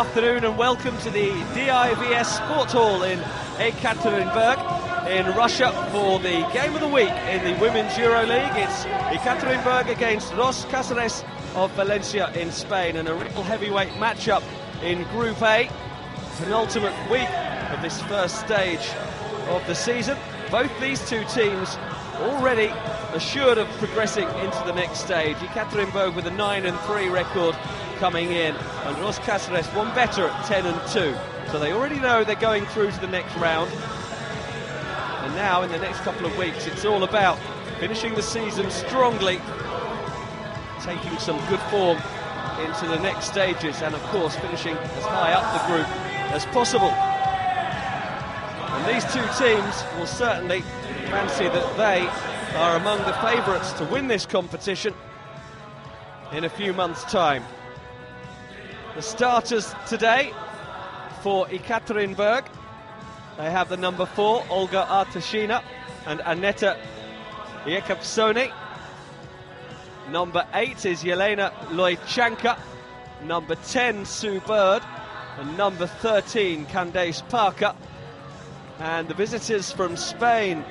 afternoon and welcome to the DIVS Sport Hall in Ekaterinburg in Russia for the game of the week in the Women's EuroLeague. It's Ekaterinburg against Ros Casares of Valencia in Spain, and a real heavyweight matchup in Group A, penultimate week of this first stage of the season. Both these two teams already assured of progressing into the next stage. Ekaterinburg with a 9-3 record coming in, and Ros Casares one better at 10-2. So they already know they're going through to the next round. And now in the next couple of weeks it's all about finishing the season strongly, taking some good form into the next stages, and of course finishing as high up the group as possible. And these two teams will certainly fancy that they are among the favourites to win this competition in a few months' time. The starters today for Ekaterinburg, they have the number 4, Olga Artashina and Aneta Yekapsoni. Number 8 is Yelena Loichanka. Number 10, Sue Bird. And number 13, Candace Parker. And the visitors from Spain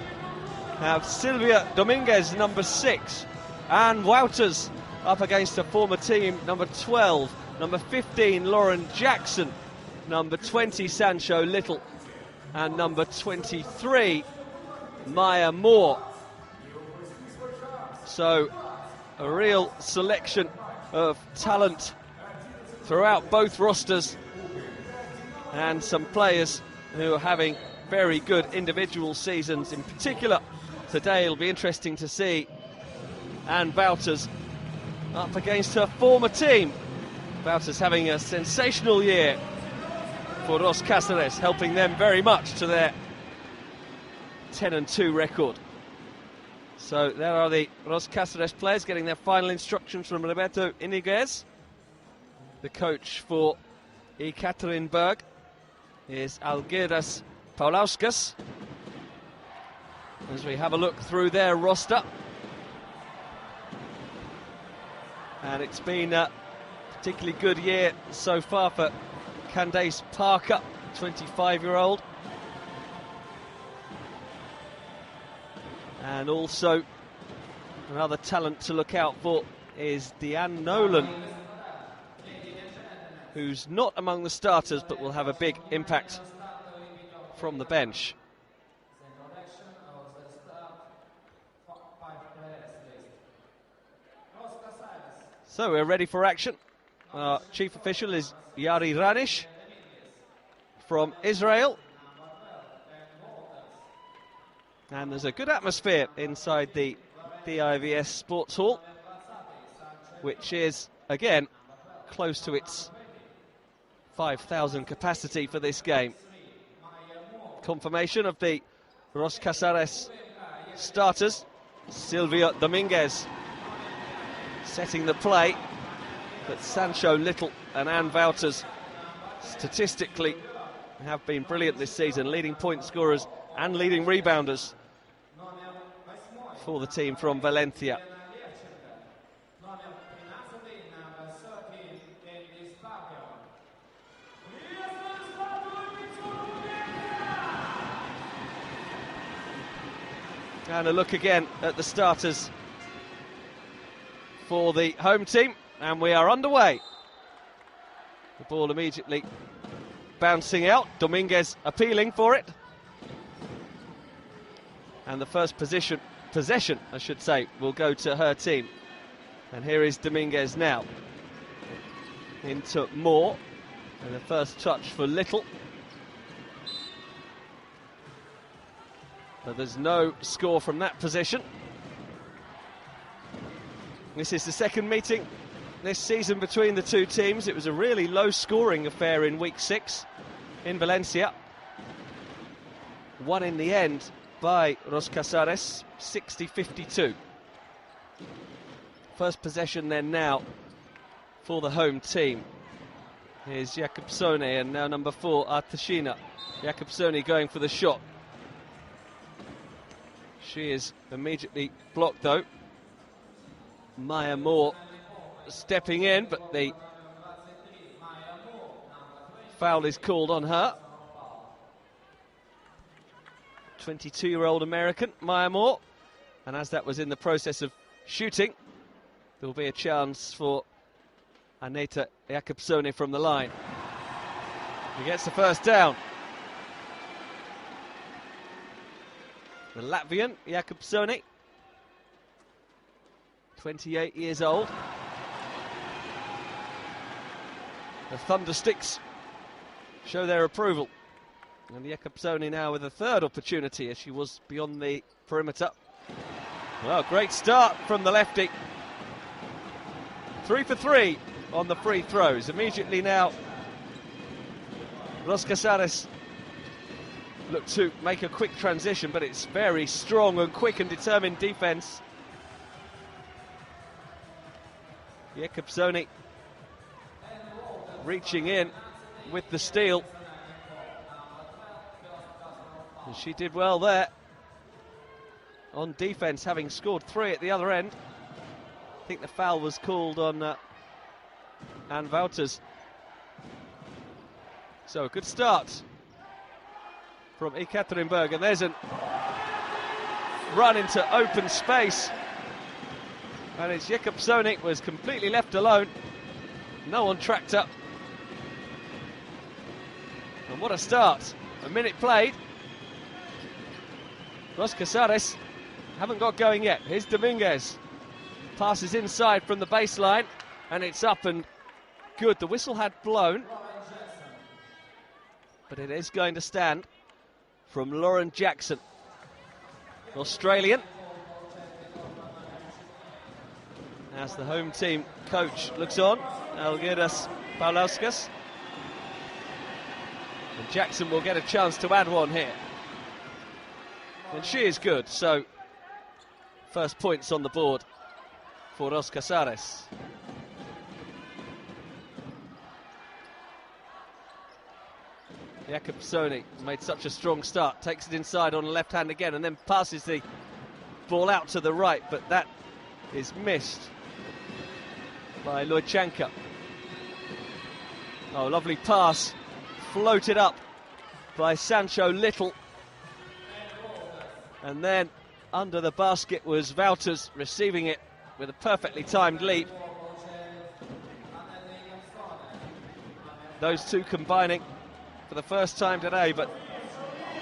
have Silvia Dominguez, number 6. Anne Wouters up against a former team, number 12. Number 15, Lauren Jackson. Number 20, Sancho Little. And number 23, Maya Moore. So a real selection of talent throughout both rosters, and some players who are having very good individual seasons. In particular, today it'll be interesting to see Anne Wouters up against her former team. Wouters having a sensational year for Ros Casares, helping them very much to their 10-2 record. So there are the Ros Casares players getting their final instructions from Roberto Iniguez. The coach for Ekaterinburg is Algirdas Paulauskas. As we have a look through their roster, and it's been a particularly good year so far for Candace Parker, 25-year-old. And also another talent to look out for is Deanne Nolan, who's not among the starters but will have a big impact from the bench. So we're ready for action. Our chief official is Yari Ranish from Israel. And there's a good atmosphere inside the DIVS Sports Hall, which is, again, close to its 5,000 capacity for this game. Confirmation of the Ros Casares starters. Silvia Dominguez setting the play, but Sancho Little and Anne Wouters statistically have been brilliant this season, leading point scorers and leading rebounders for the team from Valencia. And a look again at the starters for the home team, and we are underway. The ball immediately bouncing out, Dominguez appealing for it. And the first possession, I should say, will go to her team. And here is Dominguez now. Into Moore, and the first touch for Little. But there's no score from that position. This is the second meeting this season between the two teams. It was a really low-scoring affair in week 6 in Valencia. Won in the end by Ros Casares, 60-52. First possession then now for the home team. Here's Jakobsone, and now number 4, Artashina. Jakobsone going for the shot. She is immediately blocked though. Maya Moore stepping in, but the Foul is called on her. 22-year-old American, Maya Moore. And as that was in the process of shooting, there will be a chance for Aneta Jakobsoni from the line. He gets the first down. The Latvian, Jakobsoni, 28 years old. The Thundersticks show their approval. And Jakobsoni now with a third opportunity as she was beyond the perimeter. Well, great start from the lefty. 3 for 3 on the free throws. Immediately now, Ros Casares look to make a quick transition, but it's very strong and quick and determined defense. Jakobsoni reaching in with the steal. And she did well there on defense, having scored 3 at the other end. I think the foul was called on Ann Wouters. So a good start from Ekaterinburg, and there's a run into open space, and it's Jakobsoni was completely left alone. No one tracked up. And what a start. A minute played. Ros Casares haven't got going yet. Here's Dominguez. Passes inside from the baseline, and it's up and good. The whistle had blown, but it is going to stand from Lauren Jackson, Australian. As the home team coach looks on, Algirdas Paulauskas. And Jackson will get a chance to add one here. And she is good, so first points on the board for Ros Casares. Jakobsoni made such a strong start, takes it inside on the left hand again, and then passes the ball out to the right, but that is missed by Lojchanka. Oh, lovely pass, floated up by Sancho Little, and then under the basket was Wouters receiving it with a perfectly timed leap. Those two combining for the first time today, but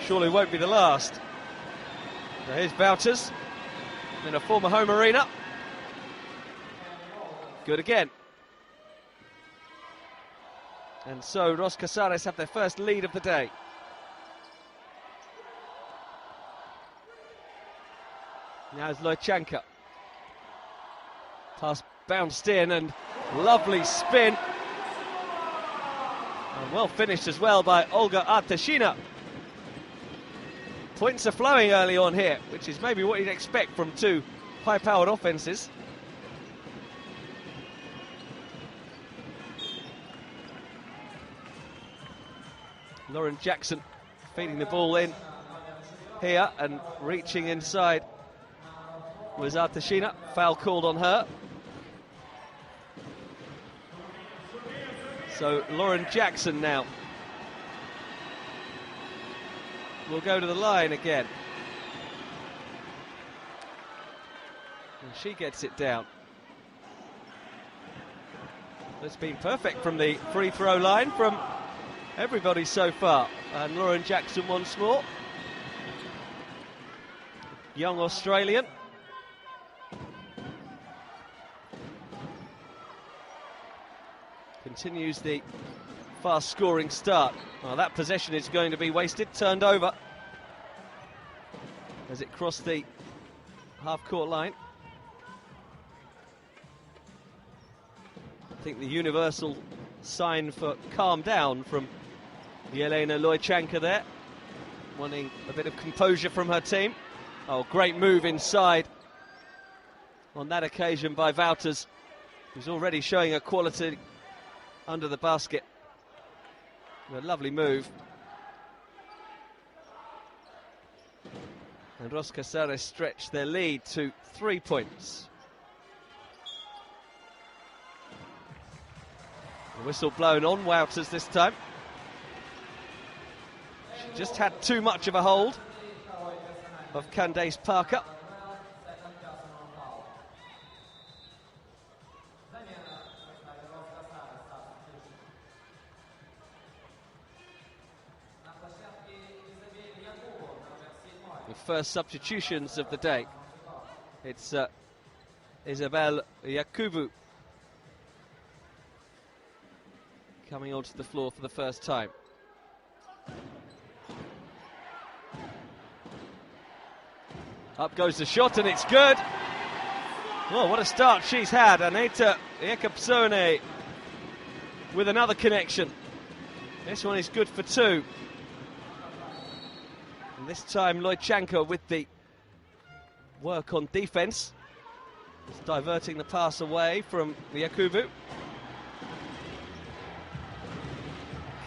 surely won't be the last. So here's Wouters in a former home arena. Good again. And so Ros Casares have their first lead of the day. Now it's Lojchanka. Pass bounced in, and lovely spin. And well finished as well by Olga Artashina. Points are flowing early on here, which is maybe what you'd expect from two high-powered offenses. Lauren Jackson feeding the ball in here, and reaching inside was Artashina. Foul called on her. So Lauren Jackson now will go to the line again. And she gets it down. It's been perfect from the free throw line from everybody so far. And Lauren Jackson once more. Young Australian. Continues the fast scoring start. Well, that possession is going to be wasted, turned over as it crossed the half-court line. I think the universal sign for calm down from Yelena Lojchanka there, wanting a bit of composure from her team. Oh, great move inside on that occasion by Wouters, who's already showing a quality under the basket. A lovely move. And Ros Casares stretched their lead to 3 points. The whistle blown on Wouters this time. just had too much of a hold of Candace Parker. The first substitutions of the day. It's Isabelle Yakubu coming onto the floor for the first time. Up goes the shot and it's good. Oh, what a start she's had. Aneta Ekaterinburg with another connection. This one is good for two. And this time Lojchanko with the work on defense. Just diverting the pass away from Yakubu.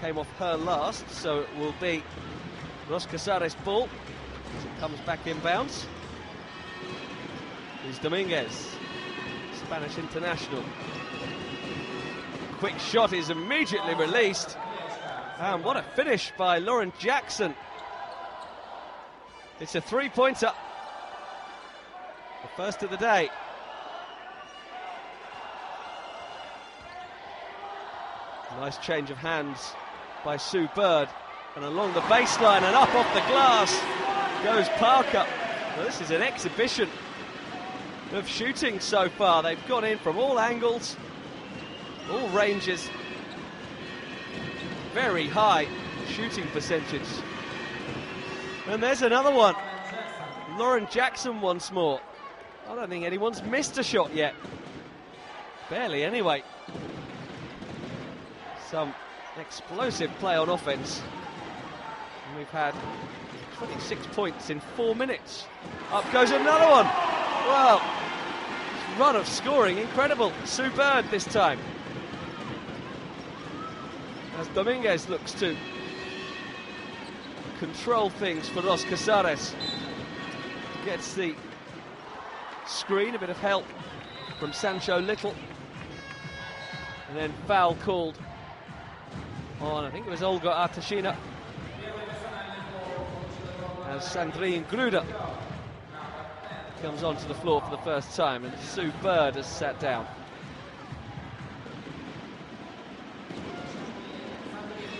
Came off her last, so it will be Ros Casares' ball as it comes back inbounds. Here's Dominguez, Spanish international. Quick shot is immediately released. And what a finish by Lauren Jackson. It's a three-pointer. The first of the day. Nice change of hands by Sue Bird. And along the baseline and up off the glass goes Parker. Well, this is an exhibition of shooting so far. They've gone in from all angles, all ranges. Very high shooting percentage. And there's another one. Lauren Jackson once more. I don't think anyone's missed a shot yet. Barely anyway. Some explosive play on offense. And we've had 26 points in 4 minutes. Up goes another one. Well, run of scoring, incredible. Sue Bird this time. As Dominguez looks to control things for Ros Casares. Gets the screen, a bit of help from Sancho Little. And then foul called on, I think it was Olga Artashina. As Sandrine Gruder comes onto the floor for the first time, and Sue Bird has sat down.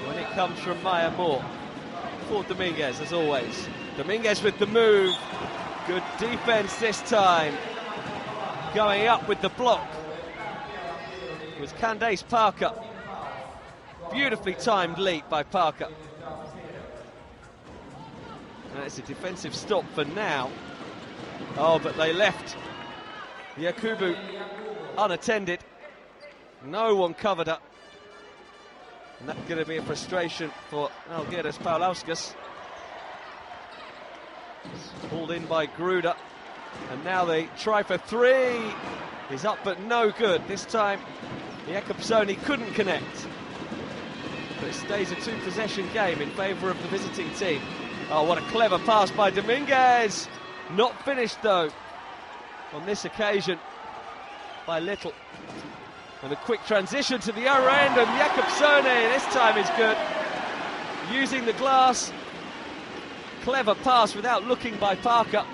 When it comes from Maya Moore, for Dominguez as always. Dominguez with the move. Good defense this time. Going up with the block was Candace Parker. Beautifully timed leap by Parker. And it's a defensive stop for now. Oh, but they left Yakubu unattended. No one covered up. And that's going to be a frustration for Algueras Paulauskas. Pulled in by Gruder. And now they try for three. He's up but no good. This time Ekaterinburg couldn't connect. But it stays a two-possession game in favour of the visiting team. Oh, what a clever pass by Dominguez. Not finished though on this occasion by Little. And a quick transition to the other end, and Ekaterinburg this time is good. Using the glass. Clever pass without looking by Parker.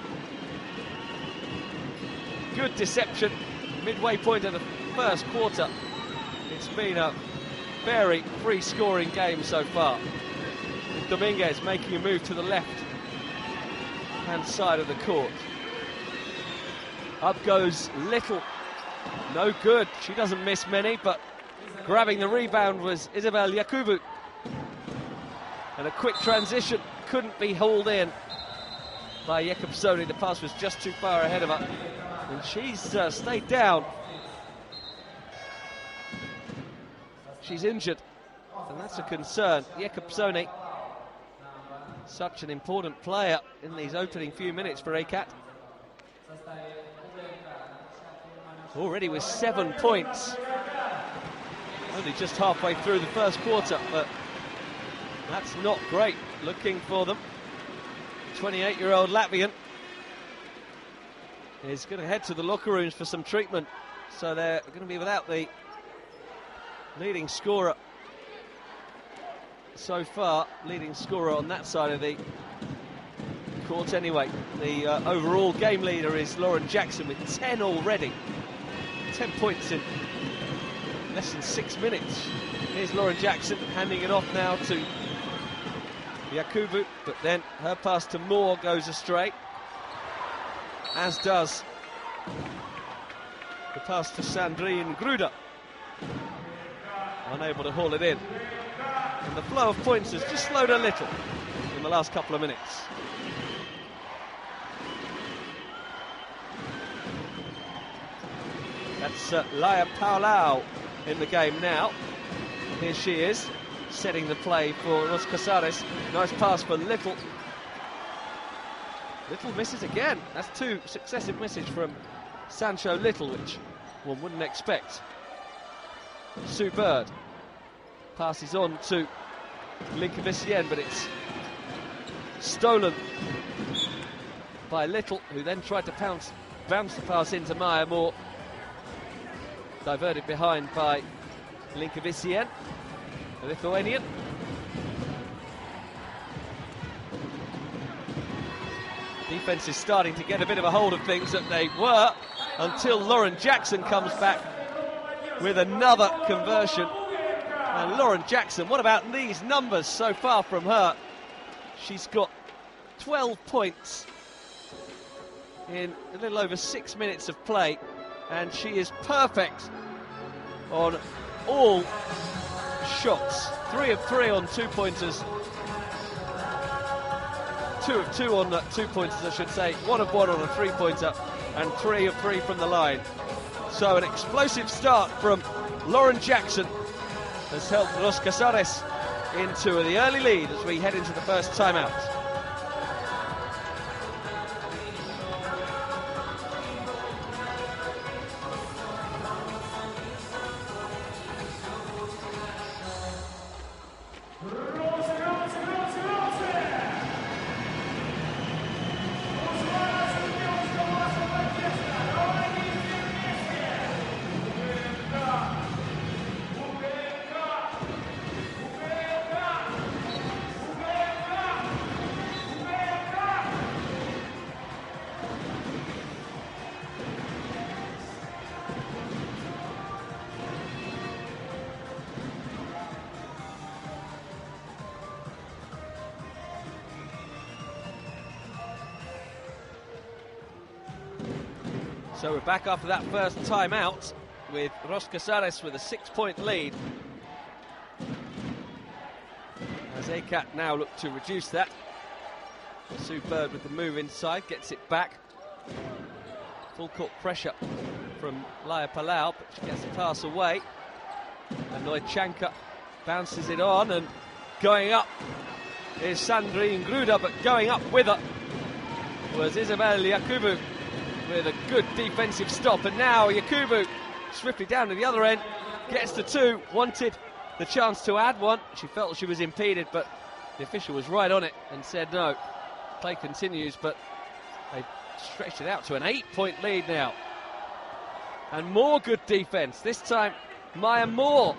Good deception. Midway point of the first quarter. It's been a very free-scoring game so far. With Dominguez making a move to the left-hand side of the court. Up goes Little. No good. She doesn't miss many, but grabbing the rebound was Isabelle Yakubu. And a quick transition couldn't be hauled in by Ekaterinburg. The pass was just too far ahead of her. And she's stayed down. She's injured, and that's a concern. Ekaterinburg, such an important player in these opening few minutes for Ekat. Already with 7 points. Only just halfway through the first quarter, but that's not great looking for them. 28-year-old Latvian is going to head to the locker rooms for some treatment. So they're going to be without the leading scorer so far, leading scorer on that side of the court anyway. The overall game leader is Lauren Jackson with 10 already. 10 points in less than 6 minutes. Here's Lauren Jackson handing it off now to Yakubu, but then her pass to Moore goes astray, as does the pass to Sandrine Gruder, unable to haul it in. And the flow of points has just slowed a little in the last couple of minutes. That's Laia Paulau in the game now. Here she is, setting the play for Ros Casares. Nice pass for Little. Little misses again. That's 2 successive misses from Sancho Little, which one wouldn't expect. Sue Bird passes on to Linkevicienne, but it's stolen by Little, who then tried to bounce the pass into Maya Moore. Diverted behind by Linkevicienne, the Lithuanian. Defence is starting to get a bit of a hold of things, that they were until Lauren Jackson comes back with another conversion. And Lauren Jackson, what about these numbers so far from her? She's got 12 points in a little over 6 minutes of play, and she is perfect on all shots. 3 of 3 on 2-pointers. 2 of 2 on 2-pointers, I should say. 1 of 1 on a 3-pointer, and 3 of 3 from the line. So an explosive start from Lauren Jackson has helped Ros Casares into the early lead as we head into the first timeout. So we're back after that first timeout with Ros Casares with a 6-point lead, as Ekat now look to reduce that. Sue Bird with the move inside, gets it back. Full court pressure from Laia Palau, but she gets the pass away. And Neutschanker bounces it on, and going up is Sandrine Gruder, but going up with her was Isabelle Yakubu with a good defensive stop. And now Yakubu swiftly down to the other end, gets to 2, wanted the chance to add one. She felt she was impeded, but the official was right on it and said no. Play continues, but they stretched it out to an 8-point lead now. And more good defense. This time Maya Moore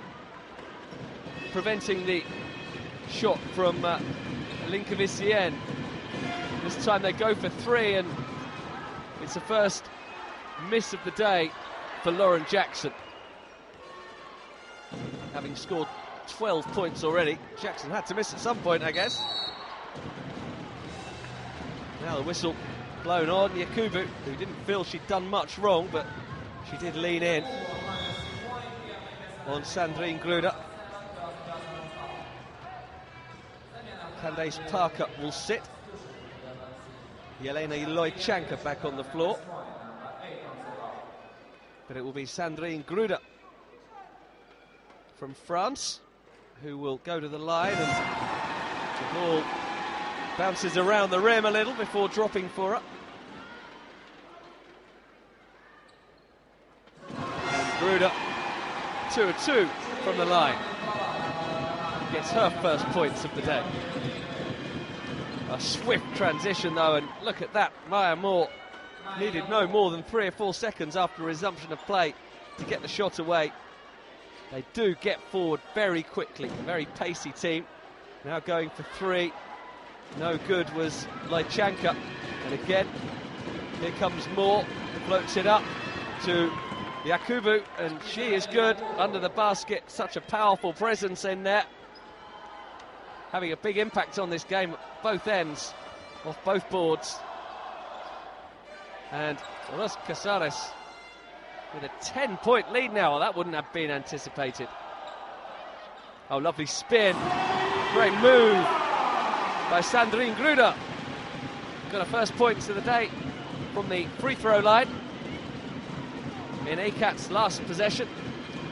preventing the shot from Linkevicienne. This time they go for 3, and it's the first miss of the day for Lauren Jackson. Having scored 12 points already, Jackson had to miss at some point, I guess. Now the whistle blown on. Yakubu, who didn't feel she'd done much wrong, but she did lean in on Sandrine Gruder. Candace Parker will sit. Jelena Neutschanker back on the floor. But it will be Sandrine Gruder from France who will go to the line, and the ball bounces around the rim a little before dropping for her. And Gruder, 2 of 2 from the line. Gets her first points of the day. A swift transition though, and look at that. Maya Moore needed no more than 3 or 4 seconds after resumption of play to get the shot away. They do get forward very quickly, a very pacey team. Now going for 3. No good was Lychanka. And again, here comes Moore. Floats it up to Yakubu, and she is good under the basket. Such a powerful presence in there, having a big impact on this game at both ends, off both boards. And Ros Casares with a 10-point lead now. Well, that wouldn't have been anticipated. Oh, lovely spin. Great move by Sandrine Gruder. Got her first points of the day from the free throw line in Ekat's last possession,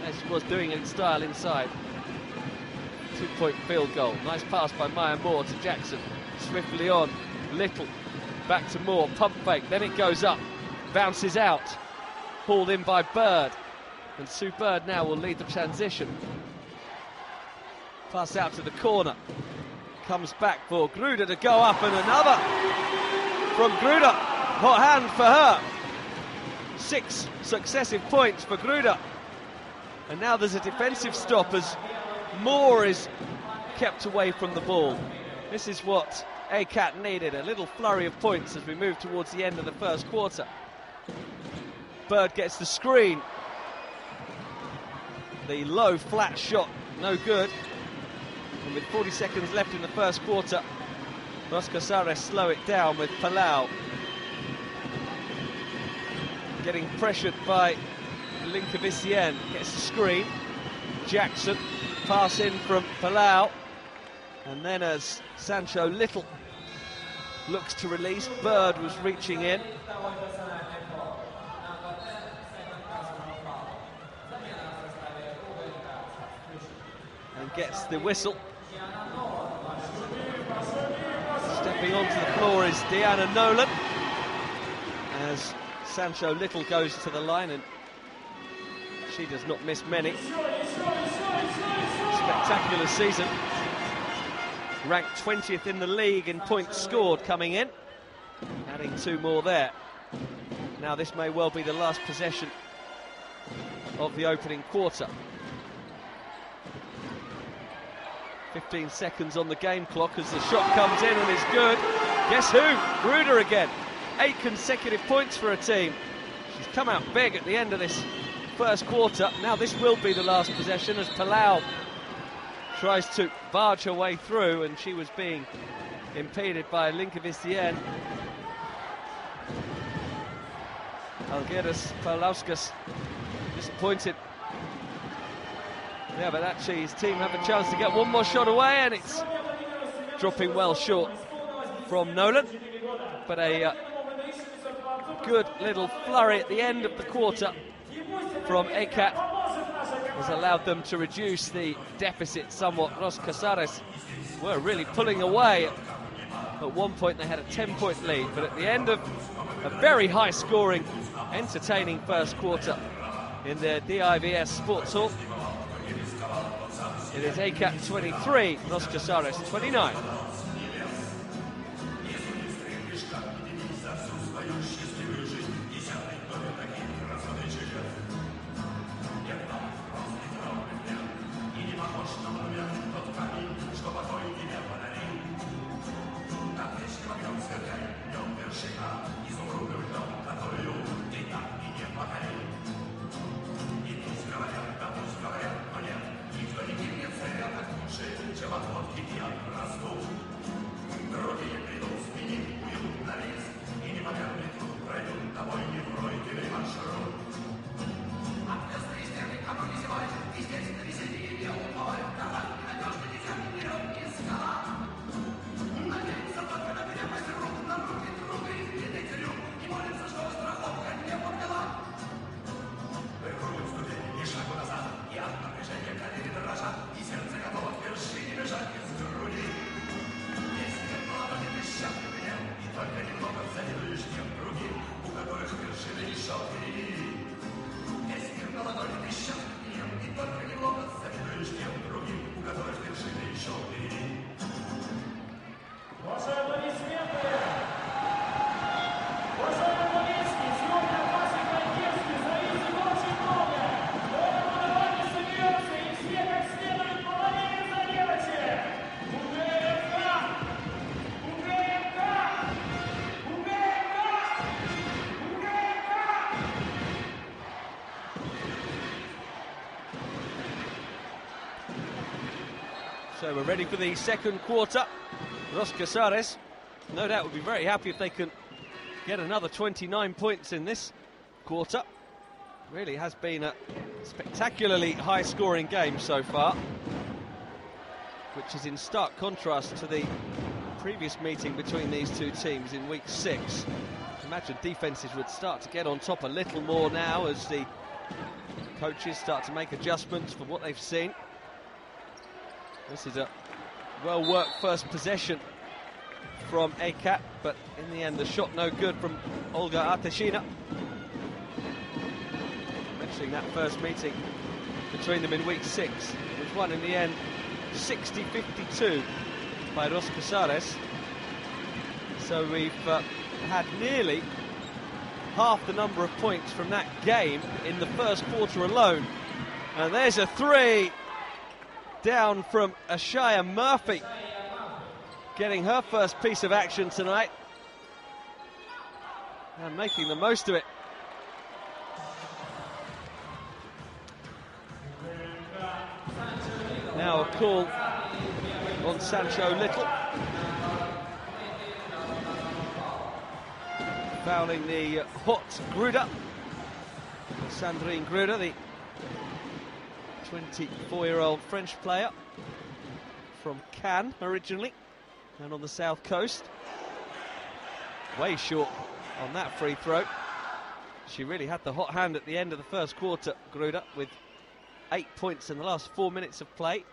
as she was doing in style inside. 2-point field goal. Nice pass by Maya Moore to Jackson. Swiftly on. Little. Back to Moore. Pump fake. Then it goes up. Bounces out. Pulled in by Bird. And Sue Bird now will lead the transition. Pass out to the corner. Comes back for Gruder to go up, and another from Gruder. Hot hand for her. 6 successive points for Gruder. And now there's a defensive stop as Moore is kept away from the ball. This is what Ekat needed, a little flurry of points as we move towards the end of the first quarter. Bird gets the screen. The low, flat shot, no good. And with 40 seconds left in the first quarter, Ros Casares slow it down with Palau. Getting pressured by Linkevicienne. Gets the screen. Jackson, pass in from Palau. And then as Sancho Little looks to release, Bird was reaching in. And gets the whistle. Stepping onto the floor is Deanna Nolan, as Sancho Little goes to the line, and she does not miss many. Spectacular season. Ranked 20th in the league in points scored coming in. Adding 2 more there. Now this may well be the last possession of the opening quarter. 15 seconds on the game clock as the shot comes in and is good. Guess who? Gruder again. 8 consecutive points for her team. She's come out big at the end of this first quarter. Now this will be the last possession as Palau tries to barge her way through, and she was being impeded by Linkevicienne. Algirdas Paulauskas disappointed. Yeah, but actually his team have a chance to get one more shot away, and it's dropping well short from Nolan. But a good little flurry at the end of the quarter from Ekat has allowed them to reduce the deficit somewhat. Ros Casares were really pulling away. At one point they had a 10-point lead, but at the end of a very high-scoring, entertaining first quarter in the DIVS Sports Hall, it is Ekat 23, Ros Casares 29. ready for the second quarter. Ros Casares, no doubt, would be very happy if they can get another 29 points in this quarter. Really has been a spectacularly high-scoring game so far, which is in stark contrast to the previous meeting between these two teams in week 6. Imagine defences would start to get on top a little more now as the coaches start to make adjustments for what they've seen. This is a well-worked first possession from Ekat, but in the end the shot no good from Olga Arteshina. Mentioning that first meeting between them in week 6, it was won in the end 60-52 by Ros Casares. So we've had nearly half the number of points from that game in the first quarter alone. And there's a 3 down from Ashaya Murphy, getting her first piece of action tonight and making the most of it. Now a call on Sancho Little, fouling the hot Gruda, Sandrine Gruda, the 24-year-old French player from Cannes originally and on the south coast. Way short on that free throw. She really had the hot hand at the end of the first quarter, Gruda, with 8 points in the last 4 minutes of play.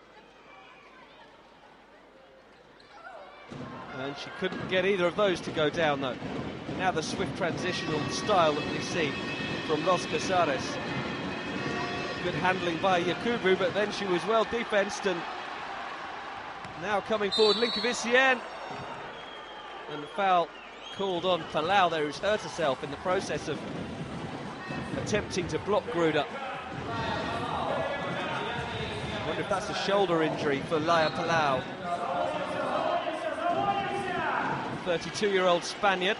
And she couldn't get either of those to go down, though. And now the swift transitional style that we see from Ros Casares. Good handling by Yakubu, but then she was well defensed, and now coming forward, Linkevicienne. And the foul called on Palau there, who's hurt herself in the process of attempting to block Gruda. I wonder if that's a shoulder injury for Laia Palau. 32-year-old Spaniard.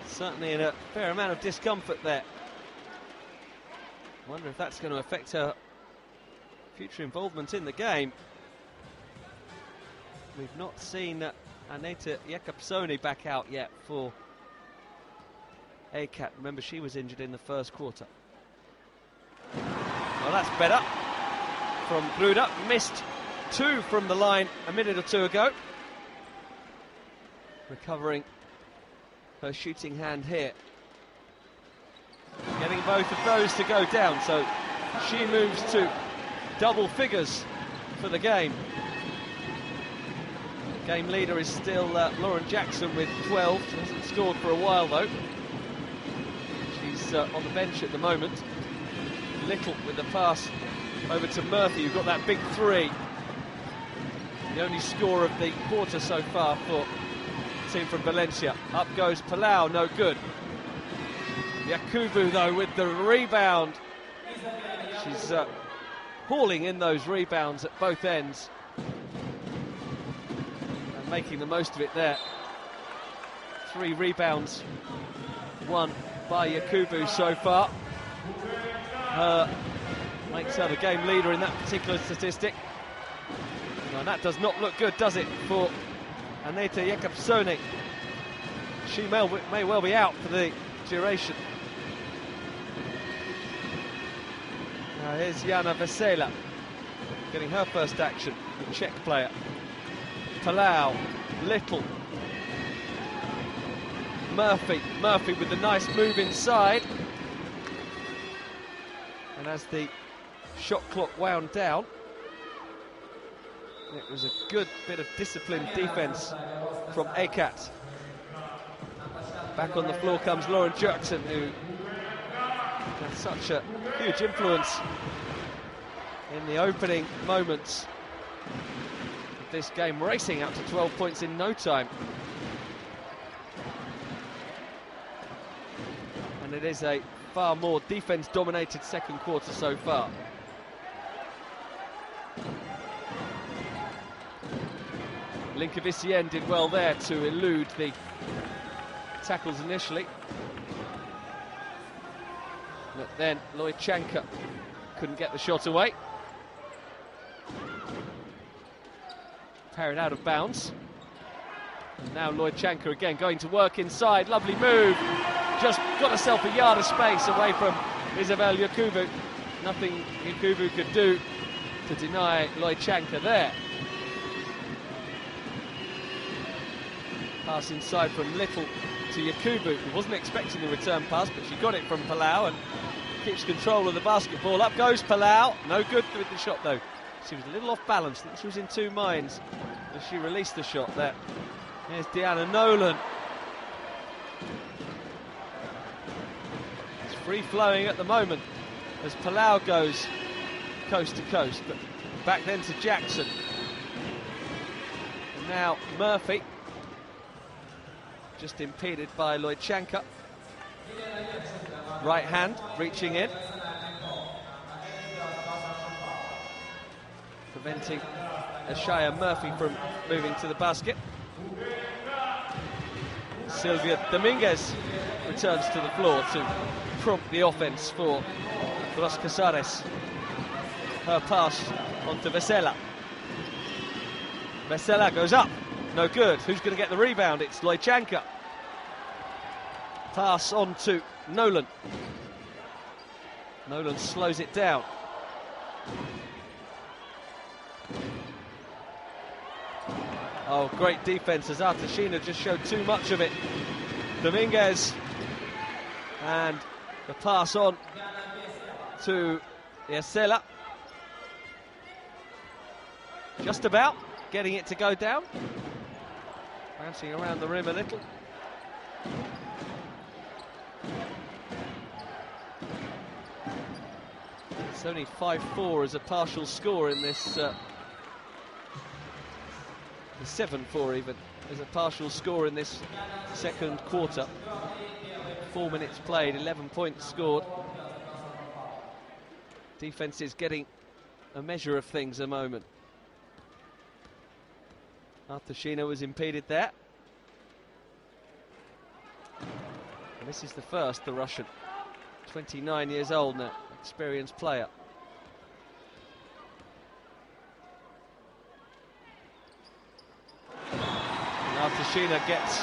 Certainly in a fair amount of discomfort there. I wonder if that's going to affect her future involvement in the game. We've not seen Aneta Ekaterinburg back out yet for Ekat. Remember, she was injured in the first quarter. Well, that's better from Gruda. Missed 2 from the line a minute or 2 ago. Recovering her shooting hand here. Getting both of those to go down, so she moves to double figures for the game. Game leader is still Lauren Jackson with 12. She hasn't scored for a while, though. She's on the bench at the moment. Little with the pass over to Murphy, who got that big 3. The only score of the quarter so far for the team from Valencia. Up goes Palau, no good. Yakubu, though, with the rebound. She's hauling in those rebounds at both ends. And making the most of it there. 3 rebounds, 1 by Yakubu so far. Makes her the game leader in that particular statistic. And that does not look good, does it, for Aneta Ekaterinburg? She may well be out for the duration. Now here's Jana Vesela getting her first action, the Czech player. Palau, Little, Murphy with the nice move inside. And as the shot clock wound down, it was a good bit of disciplined defence from Ekat. Back on the floor comes Lauren Jackson, who had such a huge influence in the opening moments of this game, racing up to 12 points in no time. And it is a far more defence-dominated second quarter so far. Linkevicienne did well there to elude the tackles initially. But then Lloyd Chanka couldn't get the shot away. parried out of bounds. And now Lojčanka again going to work inside. Lovely move. Just got herself a yard of space away from Isabel Yakubu. Nothing Yakubu could do to deny Lojčanka there. Pass inside from Little to Yakubu, who wasn't expecting the return pass, but she got it from Palau and keeps control of the basketball. Up goes Palau. No good with the shot though. She was a little off balance. I think she was in two minds as she released the shot there. Here's Deanna Nolan. It's free-flowing at the moment as Palau goes coast to coast, but back then to Jackson. And now Murphy, just impeded by Lojčanka. Right hand reaching in, preventing Ashaya Murphy from moving to the basket. Silvia Dominguez returns to the floor to prompt the offense for Ros Casares. Her pass onto Vesela. Vesela goes up, no good. Who's going to get the rebound? It's Lojčanka. Pass on to Nolan. Nolan slows it down. Oh, great defense as Artashina just showed too much of it. Dominguez, and the pass on to Vesela. Just about getting it to go down. Bouncing around the rim a little. It's only 5-4 as a partial score in this. 7-4 even as a partial score in this second quarter. 4 minutes played, 11 points scored. Defense is getting a measure of things at the moment. Artashina was impeded there. And this is the first, the Russian. 29 years old now, experienced player. And Artashina gets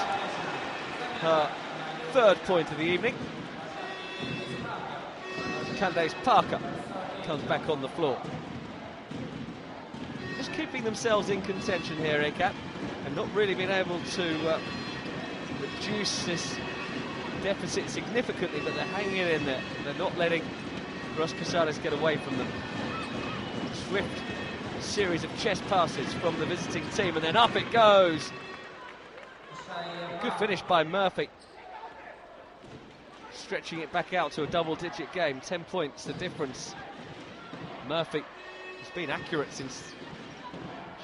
her third point of the evening. Candace Parker comes back on the floor. Just keeping themselves in contention here, Ekat, and not really being able to reduce this deficit significantly, but they're hanging it in there. They're not letting Ros Casares get away from them. Swift series of chest passes from the visiting team, and then up it goes. Good finish by Murphy. Stretching it back out to a double-digit game. 10 points, the difference. Murphy has been accurate since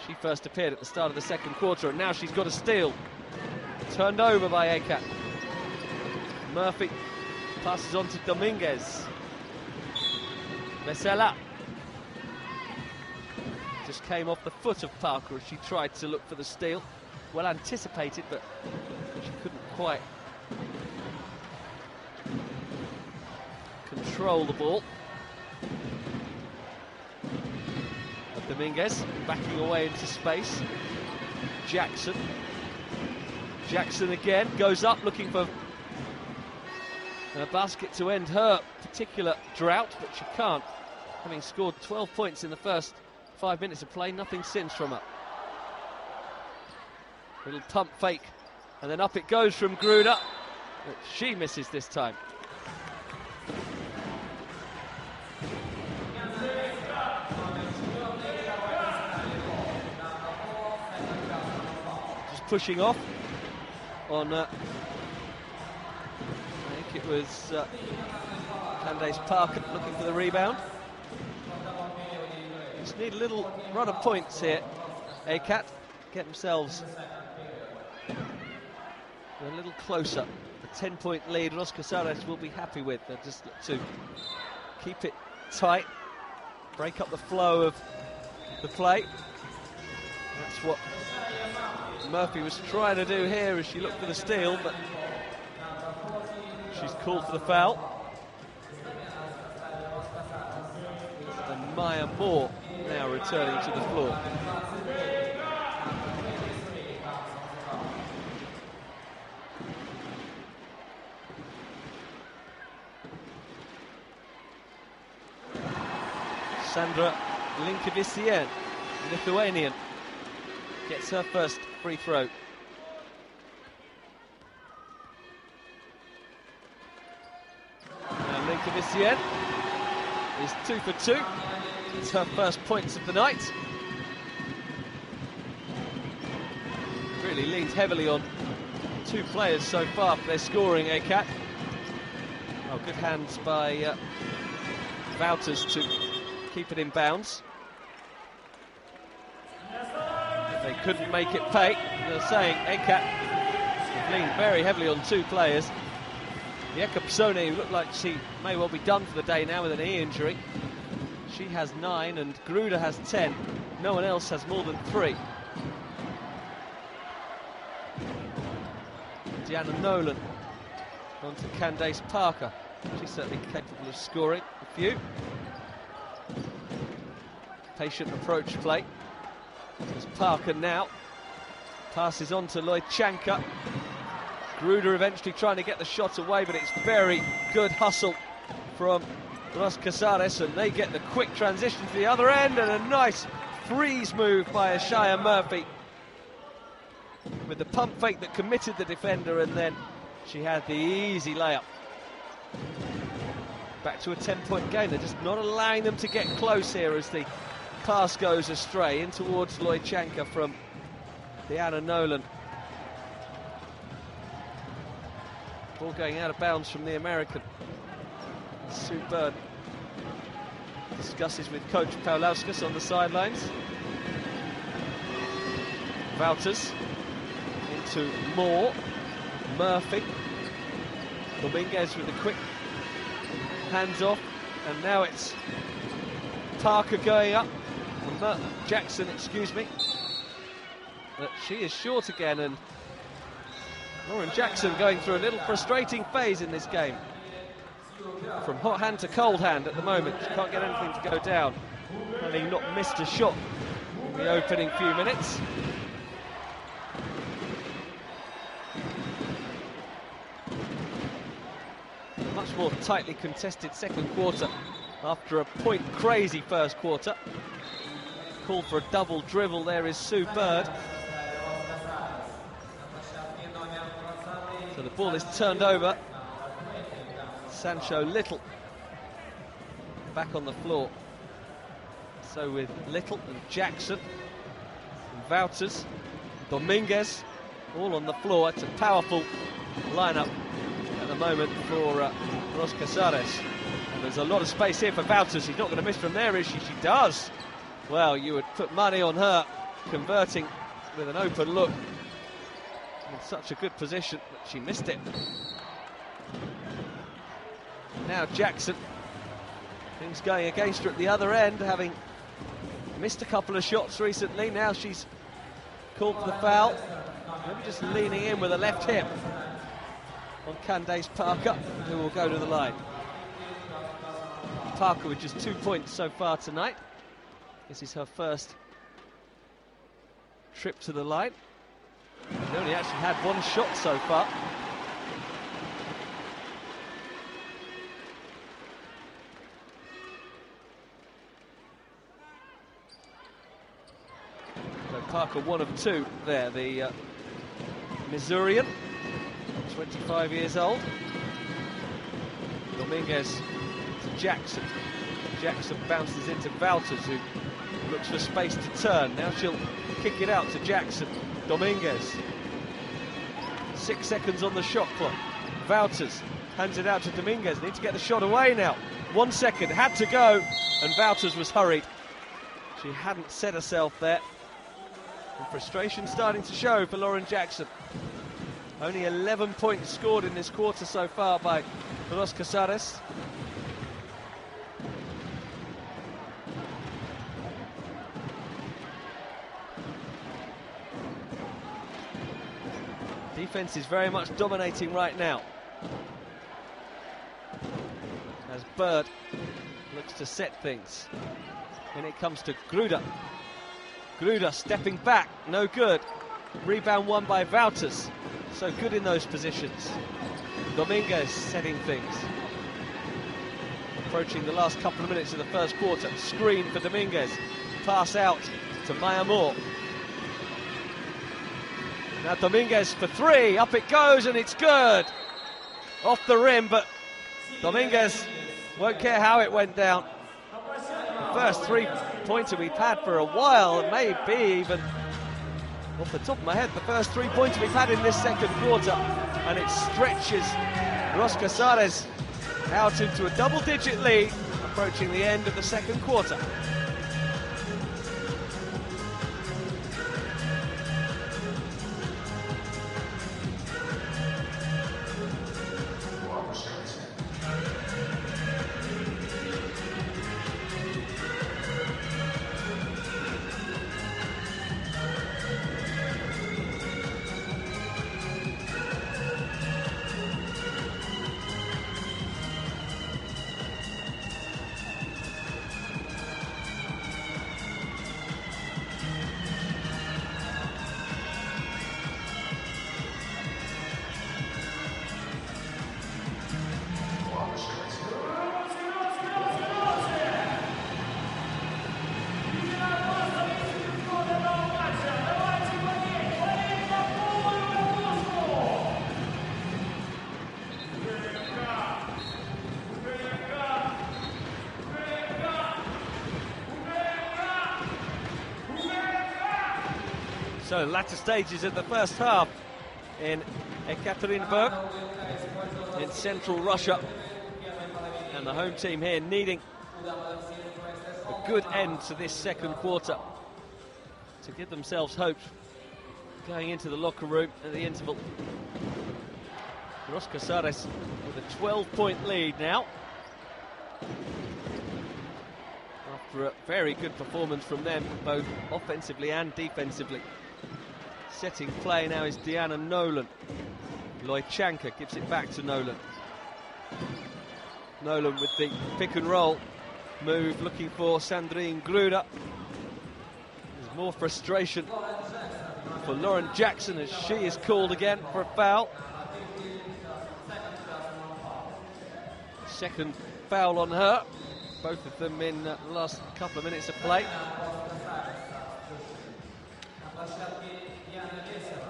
she first appeared at the start of the second quarter, and now she's got a steal. Turned over by Ekat. Murphy passes on to Dominguez. Vesela just came off the foot of Parker as she tried to look for the steal. Well anticipated, but she couldn't quite control the ball. Dominguez backing away into space. Jackson again goes up looking for a basket to end her particular drought, but she can't, having scored 12 points in the first 5 minutes of play. Nothing since from her. Little pump fake, and then up it goes from Gruder, but she misses this time. Just pushing off on I think it was Candace Parker looking for the rebound. Just need a little run of points here, Ekat, get themselves a little closer. A 10-point lead Ros Casares will be happy with. They'll just look to keep it tight, break up the flow of the play. That's what Murphy was trying to do here as she looked for the steal, but she's called for the foul. And Maya Moore now returning to the floor. Sandra Linkevicienne, Lithuanian, gets her first free throw. Now Linkevicienne is 2 for 2. It's her first points of the night. Really leans heavily on two players so far for their scoring, Ekat. Oh, good hands by Wouters to keep it in bounds. They couldn't make it pay. They're saying Ekat leaned very heavily on two players. Ekaterinburg looked like she may well be done for the day now with an knee injury. She has 9 and Gruder has 10. No one else has more than 3. Diana Nolan on to Candace Parker. She's certainly capable of scoring a few. Patient approach play. There's Parker now. Passes on to Lojchanka. Gruder eventually trying to get the shot away, but it's very good hustle from Ros Casares, and they get the quick transition to the other end, and a nice freeze move by Ashaya Murphy with the pump fake that committed the defender, and then she had the easy layup. Back to a 10-point game. They're just not allowing them to get close here as the pass goes astray in towards Lojchanka from Diana Nolan. Ball going out of bounds from the American. Sue Bird discusses with coach Paulauskas on the sidelines. Wouters into Moore, Murphy, Dominguez with a quick hands off, and now it's Parker going up, Jackson, excuse me, but she is short again, and Lauren Jackson going through a little frustrating phase in this game. From hot hand to cold hand at the moment. She can't get anything to go down, having not missed a shot in the opening few minutes. A much more tightly contested second quarter after a point-crazy first quarter. Called for a double dribble, there is Sue Bird. So the ball is turned over. Sancho Little back on the floor. So with Little and Jackson and Wouters, Dominguez, all on the floor. It's a powerful lineup at the moment for Ros Casares. And there's a lot of space here for Wouters. She's not going to miss from there, is she? She does. Well, you would put money on her converting with an open look. In such a good position, but she missed it. Now Jackson, things going against her at the other end, having missed a couple of shots recently. Now she's called for the foul. Maybe just leaning in with a left hip on Candace Parker, who will go to the line. Parker with just 2 points so far tonight. This is her first trip to the line. She's only actually had 1 shot so far. So Parker 1 of 2 there, the Missourian, 25 years old. Dominguez to Jackson. Jackson bounces into Wouters, who looks for space to turn. Now she'll kick it out to Jackson. Dominguez. 6 seconds on the shot clock. Wouters hands it out to Dominguez. Need to get the shot away now. 1 second, had to go, and Wouters was hurried. She hadn't set herself there. And frustration starting to show for Lauren Jackson. Only 11 points scored in this quarter so far by Ros Casares. Defense is very much dominating right now, as Bird looks to set things. When it comes to Gruder. Gruder stepping back, no good. Rebound won by Wouters. So good in those positions. Dominguez setting things. approaching the last couple of minutes of the first quarter. Screen for Dominguez. Pass out to Maya Moore. Now Dominguez for three. Up it goes, and it's good. Off the rim, but Dominguez won't care how it went down. The first three-pointer we've had for a while, maybe even, off the top of my head, the first three-pointer we've had in this second quarter, and it stretches Ros Casares out into a double-digit lead, approaching the end of the second quarter. So, latter stages of the first half in Ekaterinburg, in central Russia. And the home team here needing a good end to this second quarter to give themselves hope going into the locker room at the interval. Ros Casares with a 12-point lead now, after a very good performance from them, both offensively and defensively. Setting play now is Diana Nolan. Lojchanka gives it back to Nolan. Nolan with the pick and roll move, looking for Sandrine Gruda. There's more frustration for Lauren Jackson as she is called again for a foul. Second foul on her, both of them in the last couple of minutes of play.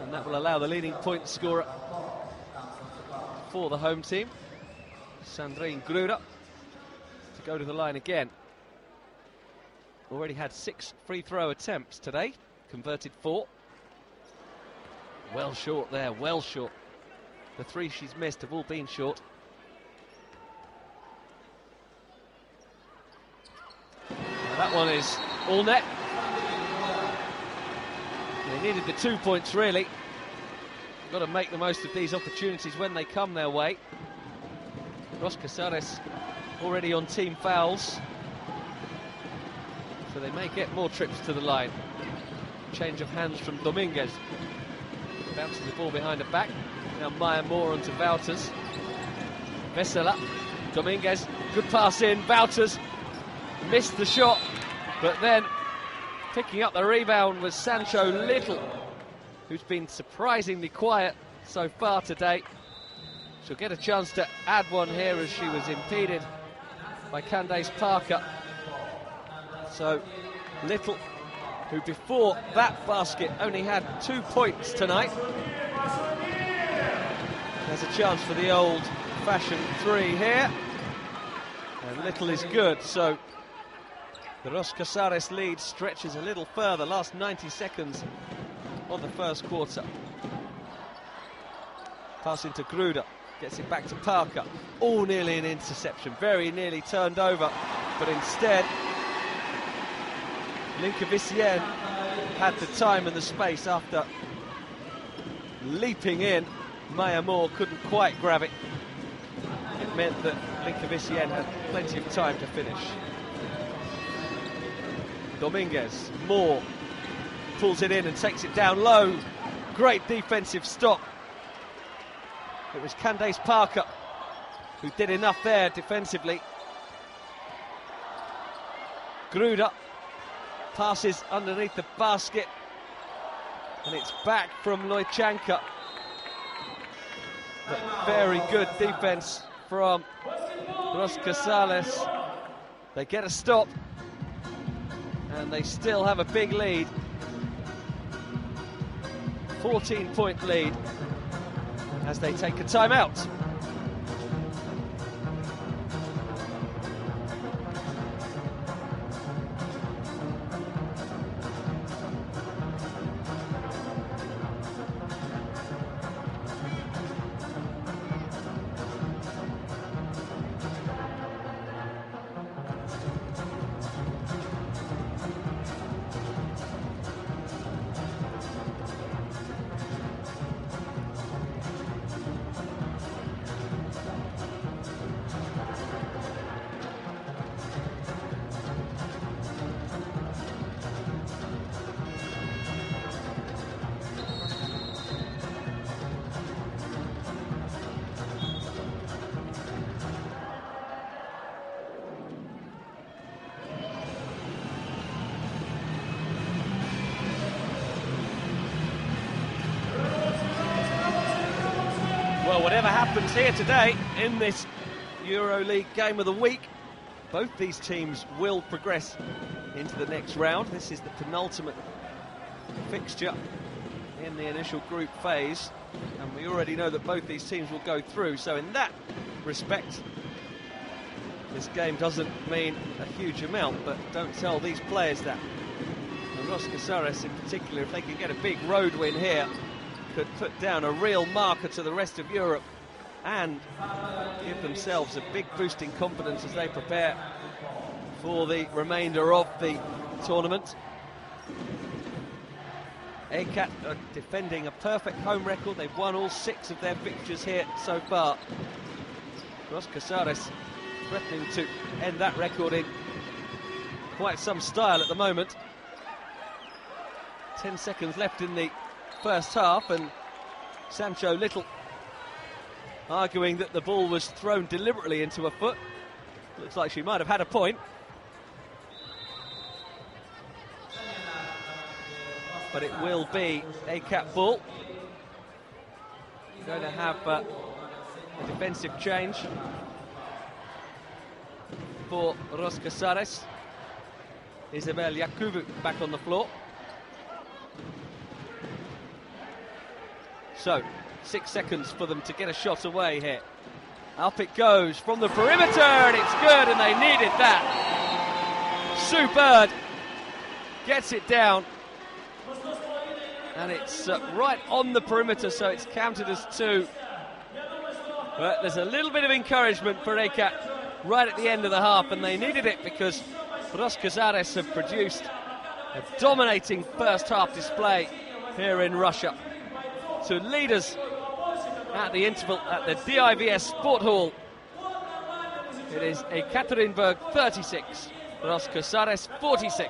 And that will allow the leading point scorer for the home team, Sandrine Gruda, to go to the line again. Already had 6 free throw attempts today, converted 4. Well short there, well short. The 3 she's missed have all been short. That one is all net. They needed the 2 points, really. Got to make the most of these opportunities when they come their way. Ros Casares already on team fouls, so they may get more trips to the line. Change of hands from Dominguez. Bounces the ball behind her back. Now Maya Moore onto Wouters. Vesela. Dominguez. Good pass in. Wouters missed the shot, but then picking up the rebound was Sancho Little, who's been surprisingly quiet so far today. She'll get a chance to add one here as she was impeded by Candace Parker. So Little, who before that basket only had 2 points tonight, there's a chance for the old-fashioned 3 here. And Little is good, so the Ros Casares lead stretches a little further. Last 90 seconds of the first quarter. Pass into Gruda, gets it back to Parker. All nearly an interception, very nearly turned over, but instead Linkevicienne had the time and the space after leaping in. Maya Moore couldn't quite grab it. It meant that Linkevicienne had plenty of time to finish. Dominguez, Moore pulls it in and takes it down low. Great defensive stop. It was Candace Parker who did enough there defensively. Gruda passes underneath the basket, and it's back from Lojchanka. But very good defense from Ros Casares, they get a stop, and they still have a big lead. 14-point lead as they take a timeout. Well, whatever happens here today in this EuroLeague Game of the Week, both these teams will progress into the next round. This is the penultimate fixture in the initial group phase, and we already know that both these teams will go through. So in that respect, this game doesn't mean a huge amount, but don't tell these players that. And Ros Casares in particular, if they can get a big road win here, could put down a real marker to the rest of Europe and give themselves a big boost in confidence as they prepare for the remainder of the tournament. Ekat are defending a perfect home record. They've won all 6 of their fixtures here so far. Ros Casares threatening to end that record in quite some style at the moment. 10 seconds left in the first half, and Sancho Little arguing that the ball was thrown deliberately into her foot. Looks like she might have had a point. But it will be a Ekat ball. Going to have a defensive change for Ros Casares. Isabel Yakubu back on the floor. So, 6 seconds for them to get a shot away here. Up it goes from the perimeter, and it's good, and they needed that. Sue Bird gets it down, and it's right on the perimeter, so it's counted as 2. But there's a little bit of encouragement for Ekat right at the end of the half, and they needed it because Ros Casares have produced a dominating first half display here in Russia. To lead us at the interval at the DIVS Sport Hall, it is Ekaterinburg 36, Ros Casares 46.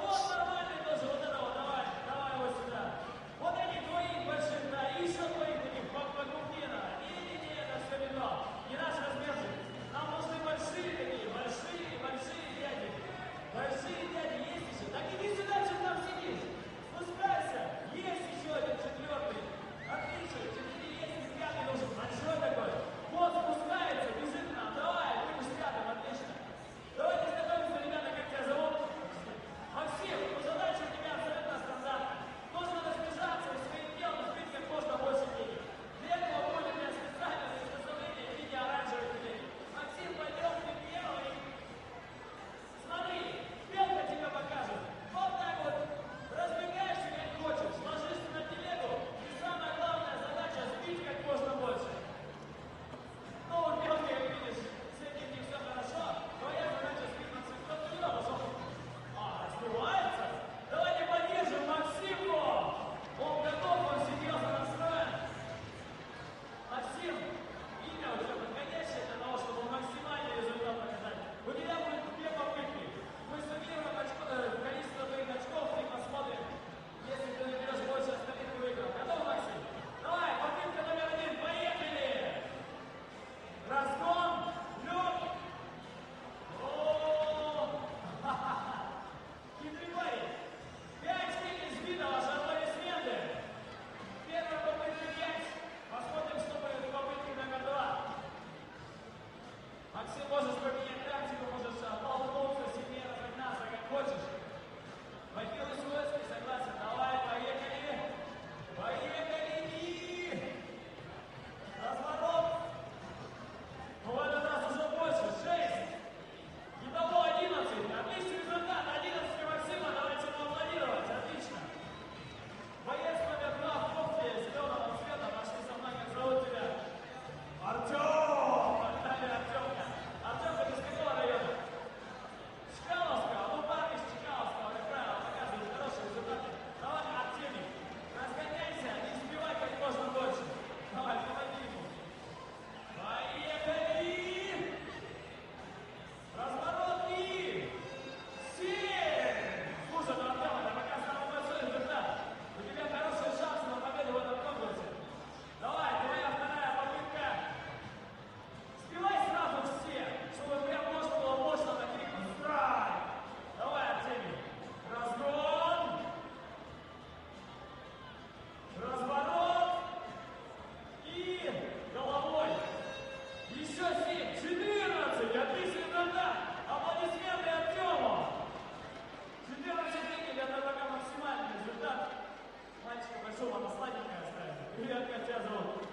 Привет, как тебя зовут?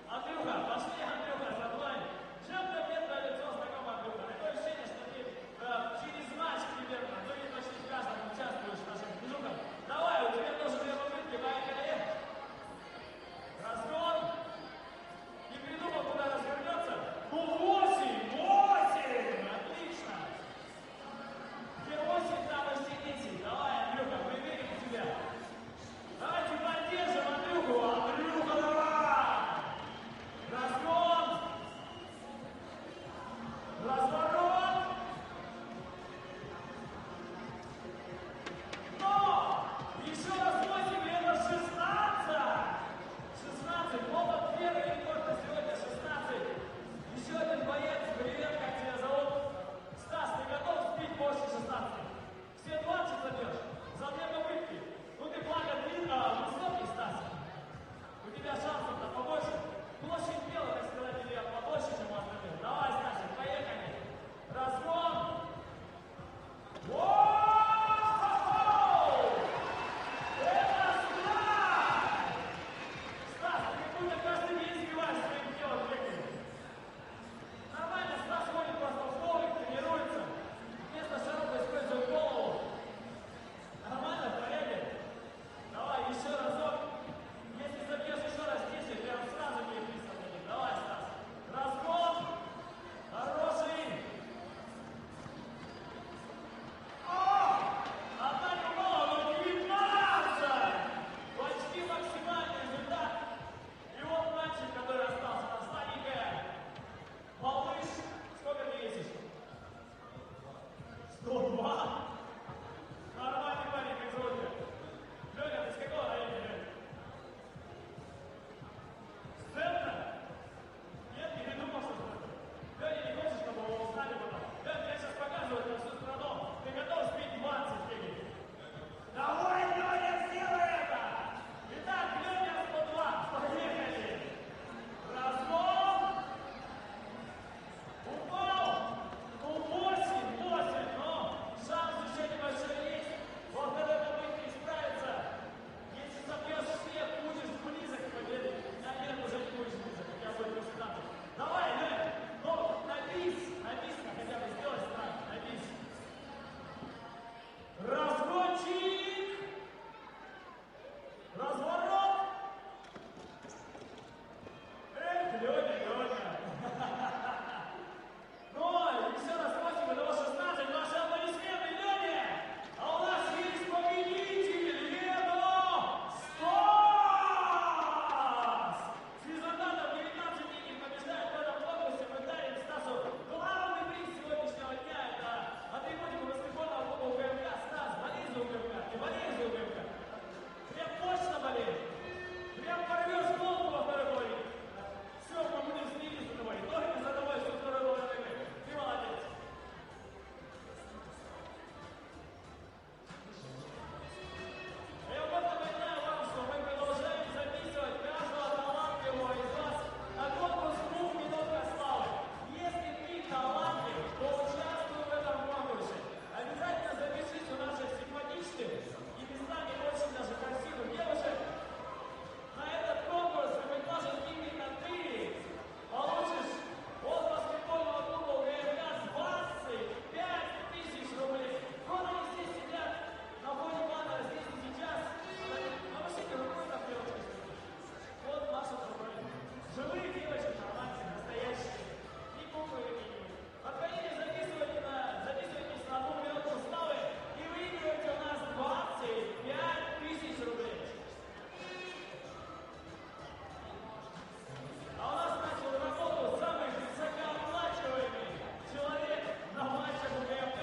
Андрюха, пошли, Андрюха, за мной. Чем тебе на лицо знакомо, Андрюха? Такое ощущение, что ты через матч примерно, а то не почти в каждом участвуешь в наших движухах. Давай, у тебя тоже две попытки, поехали. Разгон. Не придумал, куда развернется. Ну, 8! Отлично! Где 8, там и все 10. Давай, Андрюха, мы верим в тебя. Давайте поддержим Андрюху. Андрюха, давай! Разгон. Разворот. Но! Еще раз 8, это 16! 16. Вот первый рекорд на сегодня, 16. Еще один боец. Привет, как тебя зовут? Стас, ты готов сбить больше 16? Все 20 забьешь? За две попытки. Ну ты благо высокий, Стас. У тебя шансов-то побольше. Площадь тела, так сказать, тебе побольше, чем у остальных. Давай, Стасик, поехали. Разгон. Воу! Это страх! Стас, ты как будто каждый день сбиваешь своим телом бегать. Нормально, Стас ходит просто в коврик, тренируется. Вместо шаров использует голову. Нормально, в порядке? Давай, еще разок. Если забьешь еще раз 10, прям сразу переписывай на них. Давай, Стас. Разгон. Хороший. Одна не упала, но 19! Почти максимальный результат. И вот мальчик, который остался, насланненькая. Малыш, сколько ты весишь? 102? Нормальный парень, как зовут тебя? Леня, ты с какого района, Леня? С центра? Нет, не думал, что с центра. Леня, не хочешь, чтобы его узнали потом? Леня, я сейчас показываю на всю страну. Ты готов сбить 20 бегать? Давай, Леня, сделай это! Итак, Леня 102. Поехали! Разгон! Упал! Ну, 8, но шанс еще небольшой есть. Вот когда попытка исправиться. Если забьешь все, будешь близок к победе. А нет, уже не будешь близок, хотя будет результат. Давай, Лёня, ну, на бис хотя бы сделай страх, на бис. Разгончик! Разворот! Эх, Лёня. Ну, еще раз 8, итого 16. Ваши аплодисменты, Лене! А у нас есть победитель! Лено! Стас! С результатом 19 денег побеждает в этом конкурсе. Мы дарим Стасу главный приз сегодняшнего дня. Это атрибутику баскетбольного клуба УММC. Стас, болеешь за УММC? Ты болеешь за УММC? Прям мощно болеешь? Прям порвешь голову во второй половине? Все, мы будем следить за тобой. Только за тобой всю вторую половину игры. Ты молодец. Я вот напоминаю вам, что мы продолжаем записывать каждого талантливого из вас на конкурс «Клуб «Минутка славы». Если ты талантлив, то участвуй в этом конкурсе. Обязательно запишись у наших симпатичных и местами очень даже красивых девушек. На этот конкурс мы предложим именно ты получишь от баскетбольного клуба УММC 25 тысяч рублей. Вот они здесь сидят на фоне баннера здесь и сейчас. Помашите рукой на девочке. Вот машут рукой. Живые девочки, нормальные, настоящие. И куклы какие-нибудь. Подходите, записывайтесь на одну минутку славы и выигрывайте у нас 25 тысяч рублей. А у нас начал работу самый высокооплачиваемый человек на матчах УММC.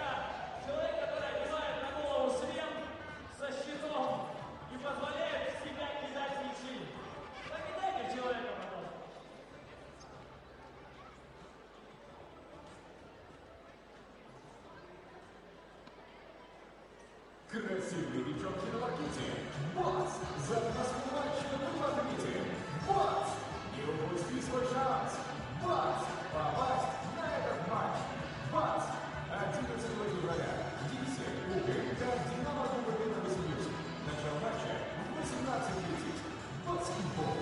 Человек, который одевает на голову шлем со щитом и позволяет в себя кидать мячи. Покидайте человека, пожалуйста. Красивые девчонки на паркете. Бац! За красную мальчика на паркете. Бац! Не упусти свой шанс. Бац! Попасть на этот матч. Бац! 11 февраля. Decisive, УММC, Динамо Новосибирск. Начало матча в 18:30. Баскетбол.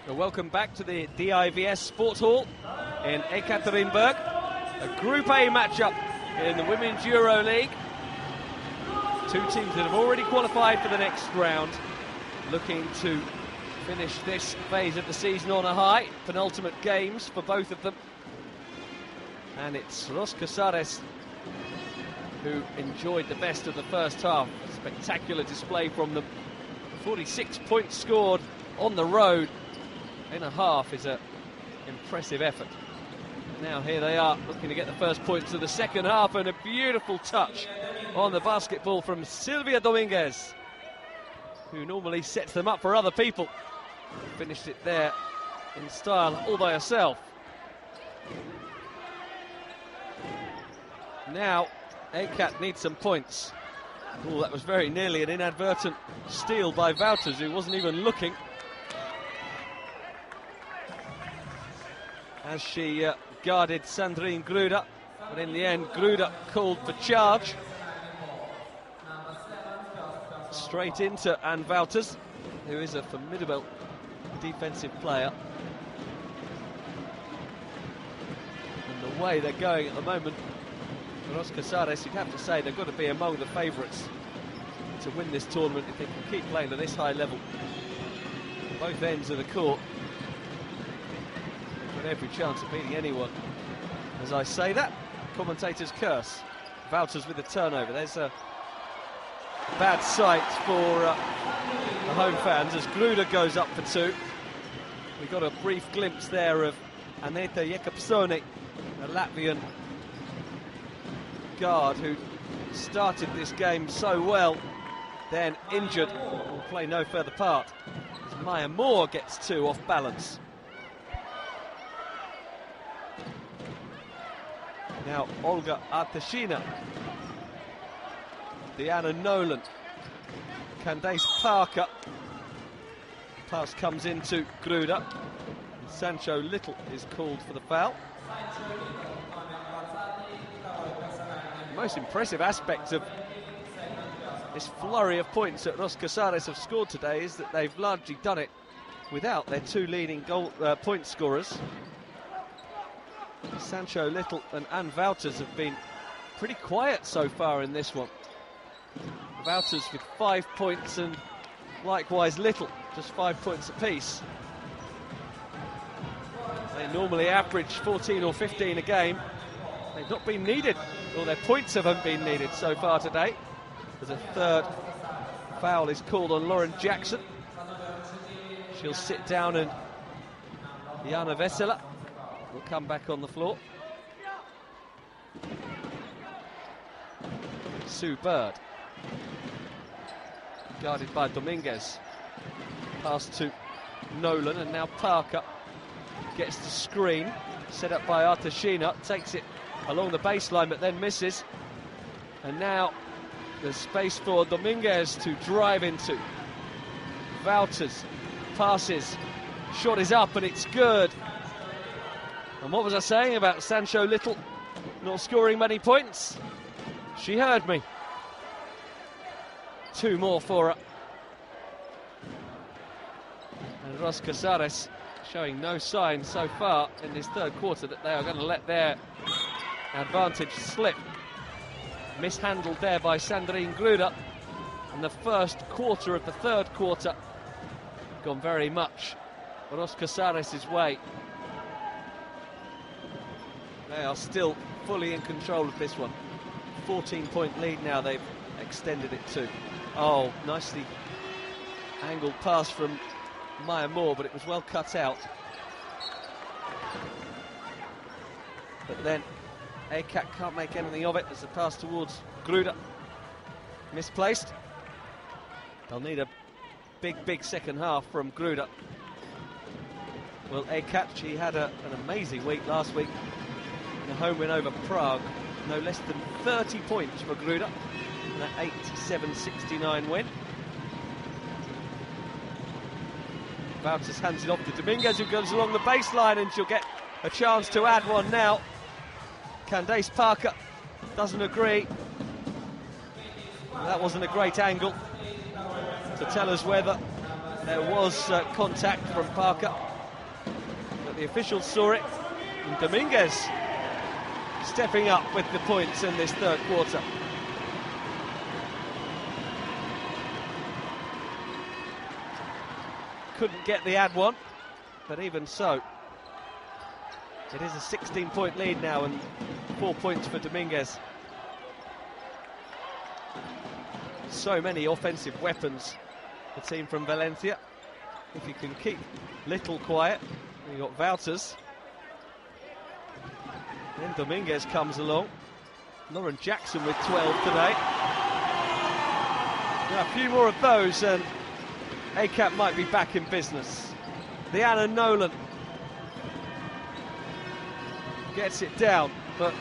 Well, welcome back to the DIVS Sport Hall in Ekaterinburg. A Group A matchup in the Women's EuroLeague. Two teams that have already qualified for the next round, looking to finish this phase of the season on a high. Penultimate games for both of them. And it's Ros Casares who enjoyed the best of the first half. Spectacular display from them. 46 points scored on the road in a half is an impressive effort. Now here they are looking to get the first points of the second half, and a beautiful touch on the basketball from Silvia Dominguez, who normally sets them up for other people. Finished it there in style all by herself. Now Ekat needs some points. Oh, that was very nearly an inadvertent steal by Wouters, who wasn't even looking. As she guarded Sandrine Gruda, but in the end Gruda called for charge. Straight into Anne Wouters, who is a formidable defensive player. And the way they're going at the moment, Ros Casares, you'd have to say they've got to be among the favourites to win this tournament if they can keep playing at this high level. Both ends of the court. They've got every chance of beating anyone. As I say that, commentators curse. Wouters with the turnover. There's a bad sight for the home fans as Gruda goes up for two. We got a brief glimpse there of Aneta Jekapsoni, a Latvian guard who started this game so well, then injured, will play no further part as Maya Moore gets two off balance. Now Olga Artashina, Diana Nolan, Candace Parker. Pass comes into Gruda, and Sancho Little is called for the foul. The most impressive aspect of this flurry of points that Ros Casares have scored today is that they've largely done it without their two leading point scorers. Sancho Little and Anne Wouters have been pretty quiet so far in this one. Wouters with 5 points and likewise Little, just 5 points apiece. They normally average 14 or 15 a game. They've not been needed, or their points haven't been needed so far today. As a third foul is called on Lauren Jackson. She'll sit down, and Jana Vesela will come back on the floor. Sue Bird, guarded by Dominguez. Pass to Nolan, and now Parker gets the screen, set up by Artashina, takes it along the baseline but then misses. And now there's space for Dominguez to drive into. Wouters passes, shot is up and it's good. And what was I saying about Sancho Little not scoring many points? She heard me. Two more for her. And Ros Casares showing no sign so far in this third quarter that they are going to let their advantage slip. Mishandled there by Sandrine Gruda. And the first quarter of the third quarter gone very much Ros Casares' way. They are still fully in control of this one. 14-point lead now, they've extended it to. Oh, nicely angled pass from Maya Moore, but it was well cut out. But then Ekat can't make anything of it as the pass towards Gruda misplaced. They'll need a big second half from Gruda. Well, Ekat, she had an amazing week last week in a home win over Prague. No less than 30 points for Gruda in an 87-69 win. Wouters hands it off to Dominguez, who goes along the baseline, and she'll get a chance to add one now. Candace Parker doesn't agree. That wasn't a great angle to tell us whether there was contact from Parker. But the officials saw it, and Dominguez stepping up with the points in this third quarter. Couldn't get the ad one, but even so, it is a 16-point lead now and 4 points for Dominguez. So many offensive weapons, the team from Valencia. If you can keep Little quiet, you've got Wouters. Then Dominguez comes along. Lauren Jackson with 12 today. Now, a few more of those and ACAT might be back in business. The Anna Nolan gets it down, but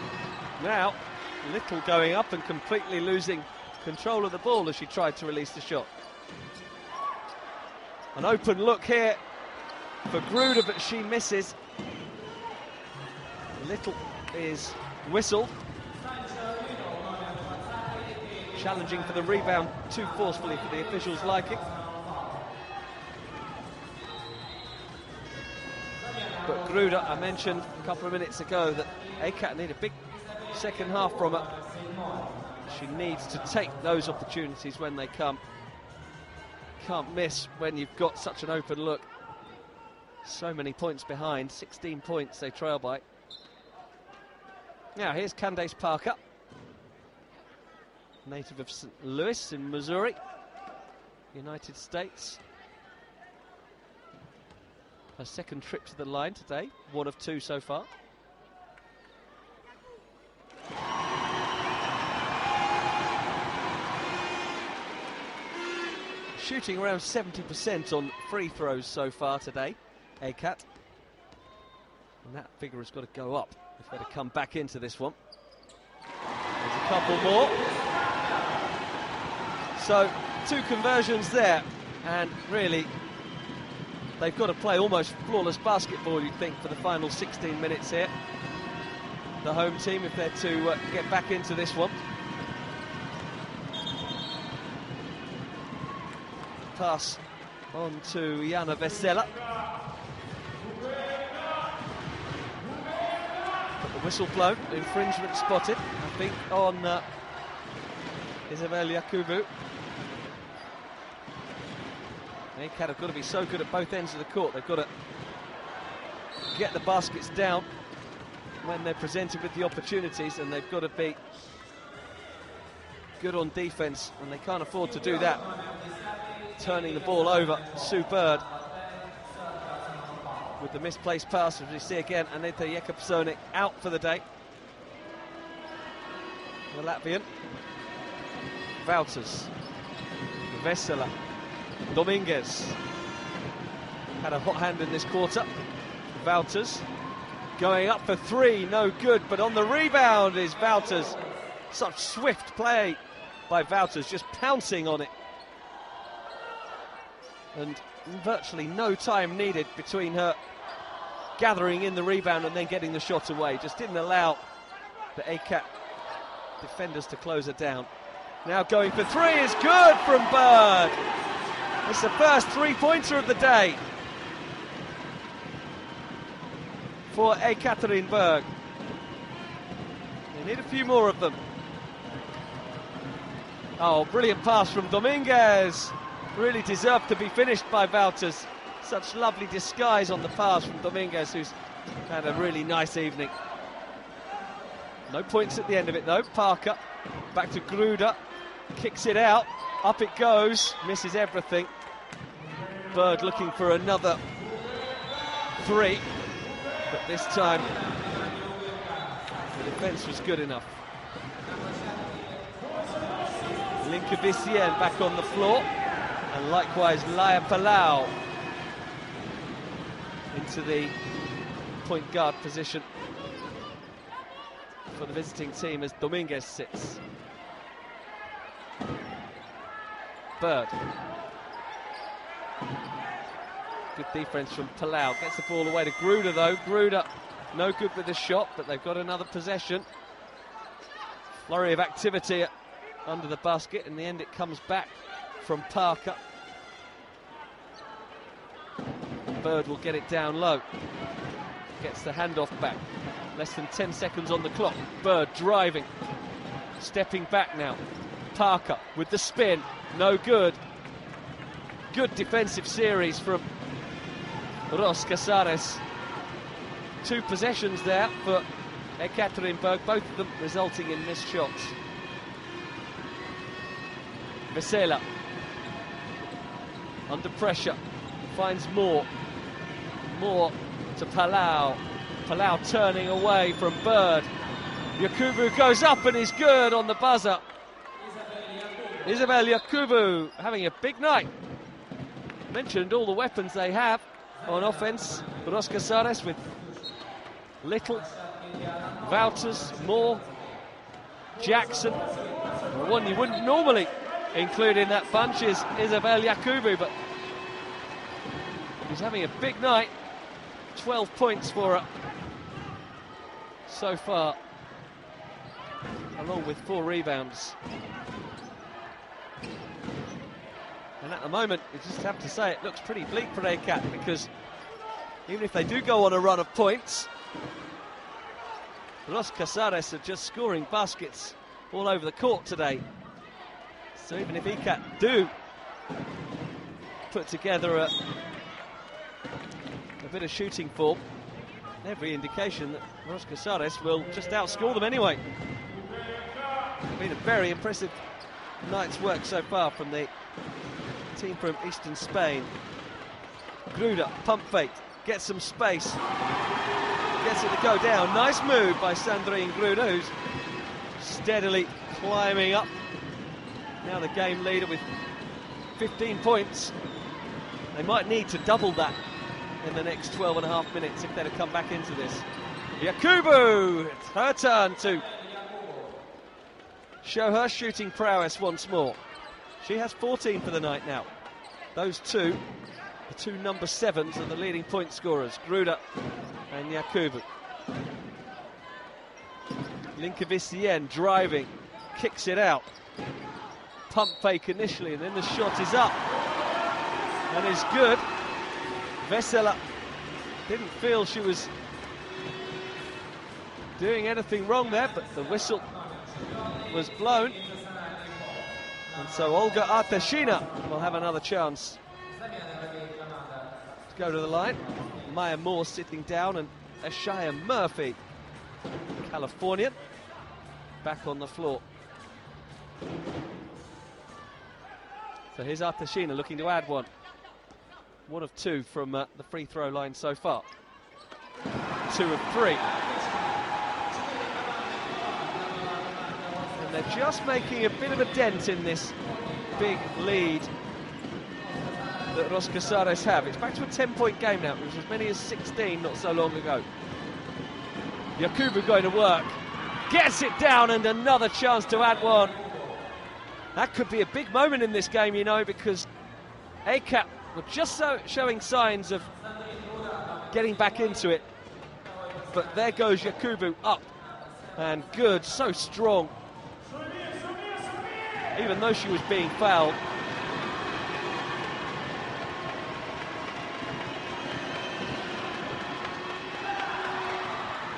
now Little going up and completely losing control of the ball as she tried to release the shot. An open look here for Gruder, but she misses. Little is whistled. Challenging for the rebound too forcefully for the officials' liking. But Gruder, I mentioned a couple of minutes ago that ACAT need a big second half from her. She needs to take those opportunities when they come. Can't miss when you've got such an open look. So many points behind, 16 points they trail by. Now here's Candace Parker, native of St. Louis in Missouri, United States. Her second trip to the line today, one of two so far. Shooting around 70% on free throws so far today, ACAT. And that figure has got to go up if they're to come back into this one. There's a couple more. So, 2 conversions there, and really, they've got to play almost flawless basketball, you'd think, for the final 16 minutes here. The home team, if they're to get back into this one. Pass on to Jana Vesela. But the whistle blown, infringement spotted, I think, on Isabel Yakubu. ACAT have got to be so good at both ends of the court. They've got to get the baskets down when they're presented with the opportunities, and they've got to be good on defence, and they can't afford to do that. Turning the ball over, Sue Bird with the misplaced pass, as we see again. Aneta Jekapsonic out for the day. The Latvian. Wouters, Vesela, Dominguez had a hot hand in this quarter. Wouters going up for 3, no good, but on the rebound is Wouters. Such swift play by Wouters, just pouncing on it. And virtually no time needed between her gathering in the rebound and then getting the shot away. Just didn't allow the ACAT defenders to close her down. Now going for 3 is good from Bird. It's the first 3-pointer of the day for Ekaterinburg. They need a few more of them. Oh, brilliant pass from Dominguez. Really deserved to be finished by Wouters. Such lovely disguise on the pass from Dominguez, who's had a really nice evening. No points at the end of it though. Parker back to Gruder, kicks it out, up it goes, misses everything. Bird looking for another 3, but this time the defence was good enough. Linka Bissien back on the floor, and likewise Laia Palau into the point guard position for the visiting team as Dominguez sits. Bird. Good defense from Palau. Gets the ball away to Gruder though. Gruder no good with the shot, but they've got another possession. Flurry of activity under the basket. In the end it comes back from Parker. Bird will get it down low. Gets the handoff back. Less than 10 seconds on the clock. Bird driving. Stepping back now. Parker with the spin. No good. Good defensive series from Ros Casares. 2 possessions there for Ekaterinburg, both of them resulting in missed shots. Vesela under pressure, finds more to Palau. Palau turning away from Bird. Yakubu goes up and is good on the buzzer. Isabel Yakubu having a big night. Mentioned all the weapons they have on offence. Ros Casares with Little, Wouters, Moore, Jackson. The one you wouldn't normally include in that bunch is Isabel Yakubu, but he's having a big night. 12 points for her so far, along with 4 rebounds. And at the moment, you just have to say it looks pretty bleak for Ekat, because even if they do go on a run of points, Ros Casares are just scoring baskets all over the court today. So even if Ekat do put together a bit of shooting form, every indication that Ros Casares will just outscore them anyway. It's been a very impressive night's work so far from the team from eastern Spain. Gruda, pump fake, gets some space, gets it to go down. Nice move by Sandrine Gruda, who's steadily climbing up. Now the game leader with 15 points. They might need to double that in the next 12.5 minutes if they're to come back into this. Yakubu, it's her turn to show her shooting prowess once more. She has 14 for the night now. Those two, the 2 number 7s, are the leading point scorers, Gruda and Yakubu. Linkevicienne driving, kicks it out. Pump fake initially, and then the shot is up and is good. Vesela didn't feel she was doing anything wrong there, but the whistle was blown, and so Olga Artashina will have another chance to go to the line. Maya Moore sitting down, and Ashaya Murphy, Californian, back on the floor. So here's Artashina looking to add one. 1 of 2 from the free throw line so far. 2 of 3. And they're just making a bit of a dent in this big lead that Ros Casares have. It's back to a 10-point game now. It was as many as 16 not so long ago. Yakubu going to work. Gets it down, and another chance to add one. That could be a big moment in this game, you know, because Ekat were just showing signs of getting back into it. But there goes Yakubu up, and good, so strong. Even though she was being fouled.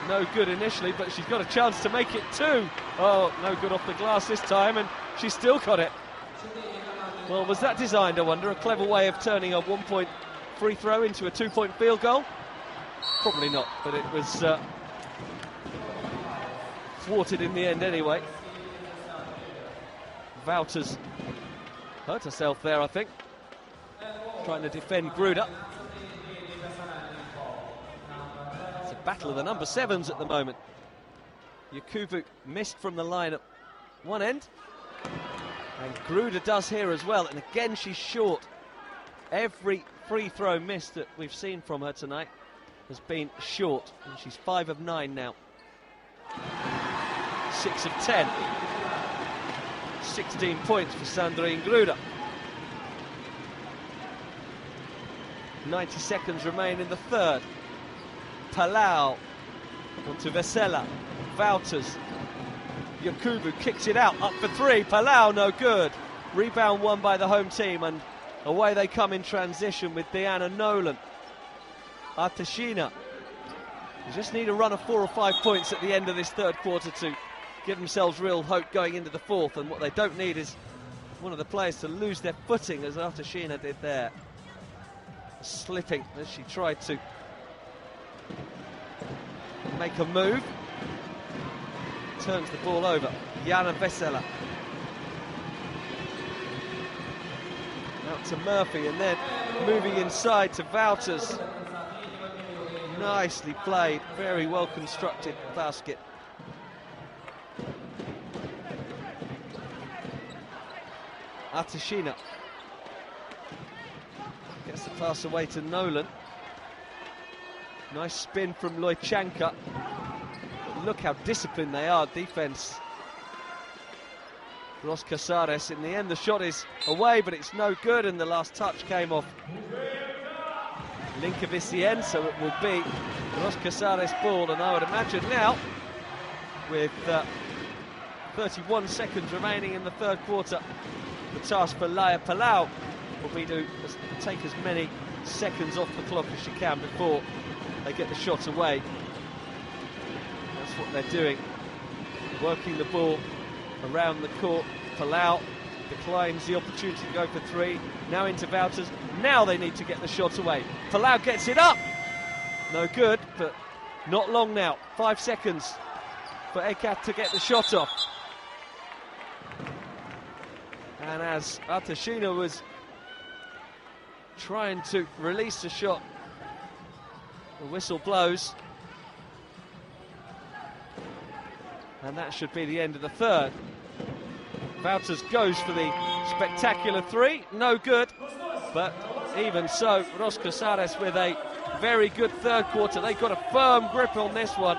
No good initially, but she's got a chance to make it 2. Oh, no good off the glass this time, and she's still got it. Well, was that designed, I wonder? A clever way of turning a 1-point free throw into a 2-point field goal? Probably not, but it was thwarted in the end anyway. Wouters hurt herself there, I think, trying to defend Gruda. It's a battle of the number 7s at the moment. Yakubu missed from the line at one end, and Gruda does here as well, and again she's short. Every free throw miss that we've seen from her tonight has been short, and she's 5 of 9 now. 6 of 10. 16 points for Sandrine Gruda. 90 seconds remain in the third. Palau onto Vesela. Wouters. Yakubu kicks it out, up for 3. Palau, no good. Rebound won by the home team, and away they come in transition with Deanna Nolan. Artashina. They just need a run of 4 or 5 points at the end of this third quarter to give themselves real hope going into the fourth, and what they don't need is one of the players to lose their footing, as Artashina did there, slipping as she tried to make a move. Turns the ball over. Jana Vesela. Out to Murphy, and then moving inside to Wouters. Nicely played, very well constructed basket. Artashina gets the pass away to Nolan. Nice spin from Lojchanka. Look how disciplined they are, defense. Ros Casares, in the end the shot is away, but it's no good, and the last touch came off Linkevicienne, so it will be Ros Casares' ball, and I would imagine now, with 31 seconds remaining in the third quarter, the task for Laia Palau will be to take as many seconds off the clock as she can before they get the shot away. That's what they're doing, working the ball around the court. Palau declines the opportunity to go for three. Now into Wouters. Now they need to get the shot away. Palau gets it up. No good, but not long now. 5 seconds for Ekat to get the shot off. And as Artashina was trying to release the shot, the whistle blows. And that should be the end of the third. Wouters goes for the spectacular three, no good, but even so, Ros Casares with a very good third quarter. They got a firm grip on this one.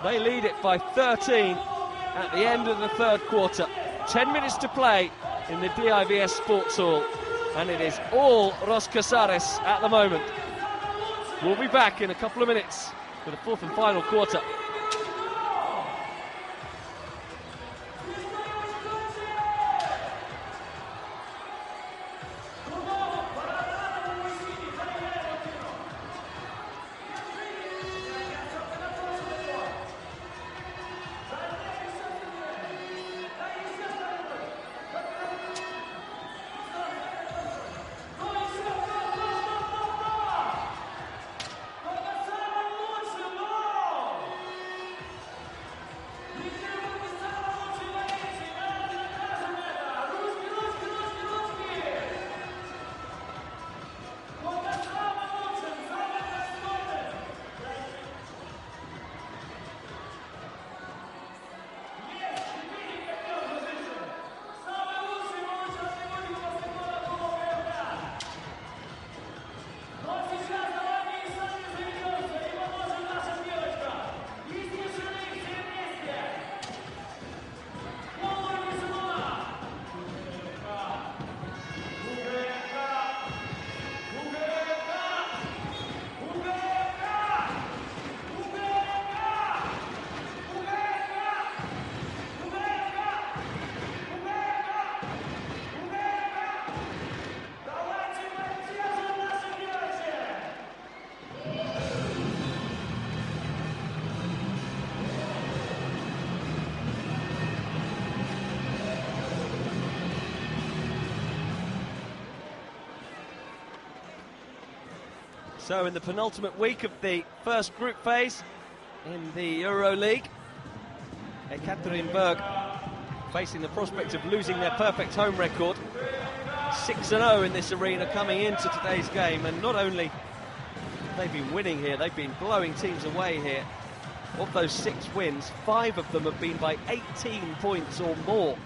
They lead it by 13 at the end of the third quarter. 10 minutes to play in the DIVS Sports Hall, and it is all Ros Casares at the moment. We'll be back in a couple of minutes for the fourth and final quarter. So in the penultimate week of the first group phase in the EuroLeague, Ekaterinburg facing the prospect of losing their perfect home record. 6-0 in this arena coming into today's game, and not only have they been winning here, they've been blowing teams away here. Of those 6 wins, 5 of them have been by 18 points or more.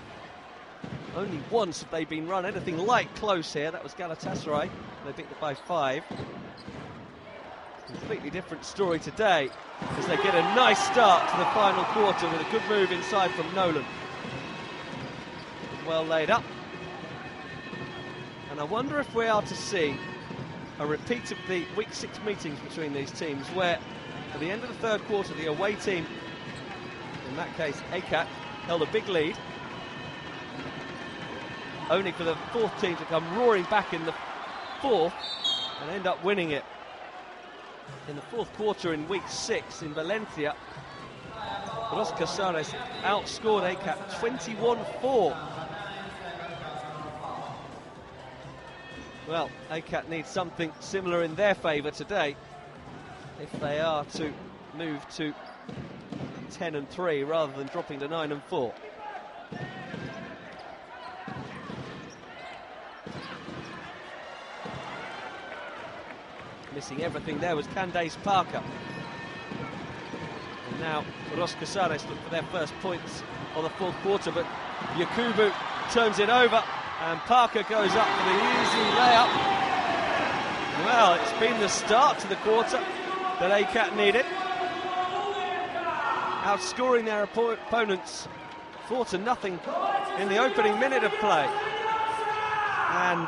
Only once have they been run anything like close here. That was Galatasaray. They beat them by 5. Completely different story today, as they get a nice start to the final quarter with a good move inside from Nolan. Well laid up. And I wonder if we are to see a repeat of the week 6 meetings between these teams, where at the end of the third quarter the away team, in that case Ekat, held a big lead, only for the fourth team to come roaring back in the fourth and end up winning it. In the fourth quarter in week 6 in Valencia, Ros Casares outscored EKAT 21-4. Well, EKAT needs something similar in their favour today if they are to move to 10-3 rather than dropping to 9-4. Missing everything there was Candace Parker. And now Ros Casares look for their first points on the fourth quarter, but Yakubu turns it over and Parker goes up for the easy layup. Well, it's been the start to the quarter that EKAT needed. Outscoring their opponents 4-0 in the opening minute of play. And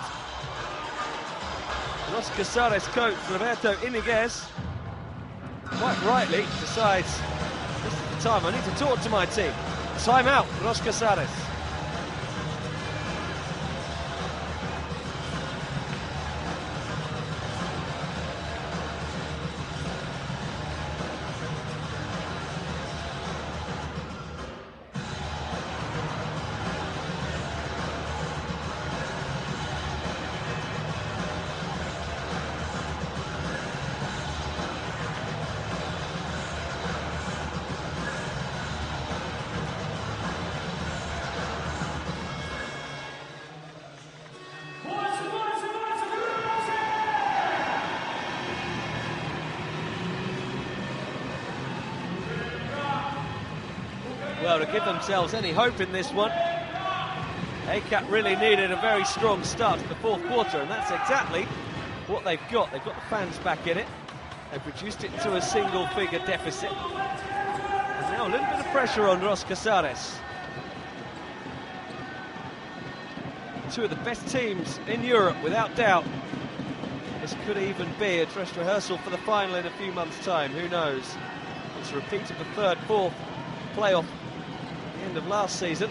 Ros Casares coach Roberto Iniguez quite rightly decides this is the time I need to talk to my team. Time out, Ros Casares. Well, to give themselves any hope in this one, EKAT really needed a very strong start to the fourth quarter, and that's exactly what they've got. They've got the fans back in it. They've reduced it to a single-figure deficit. And now a little bit of pressure on Ros Casares. Two of the best teams in Europe, without doubt. This could even be a dress rehearsal for the final in a few months' time. Who knows? It's a repeat of the third-fourth playoff at the end of last season.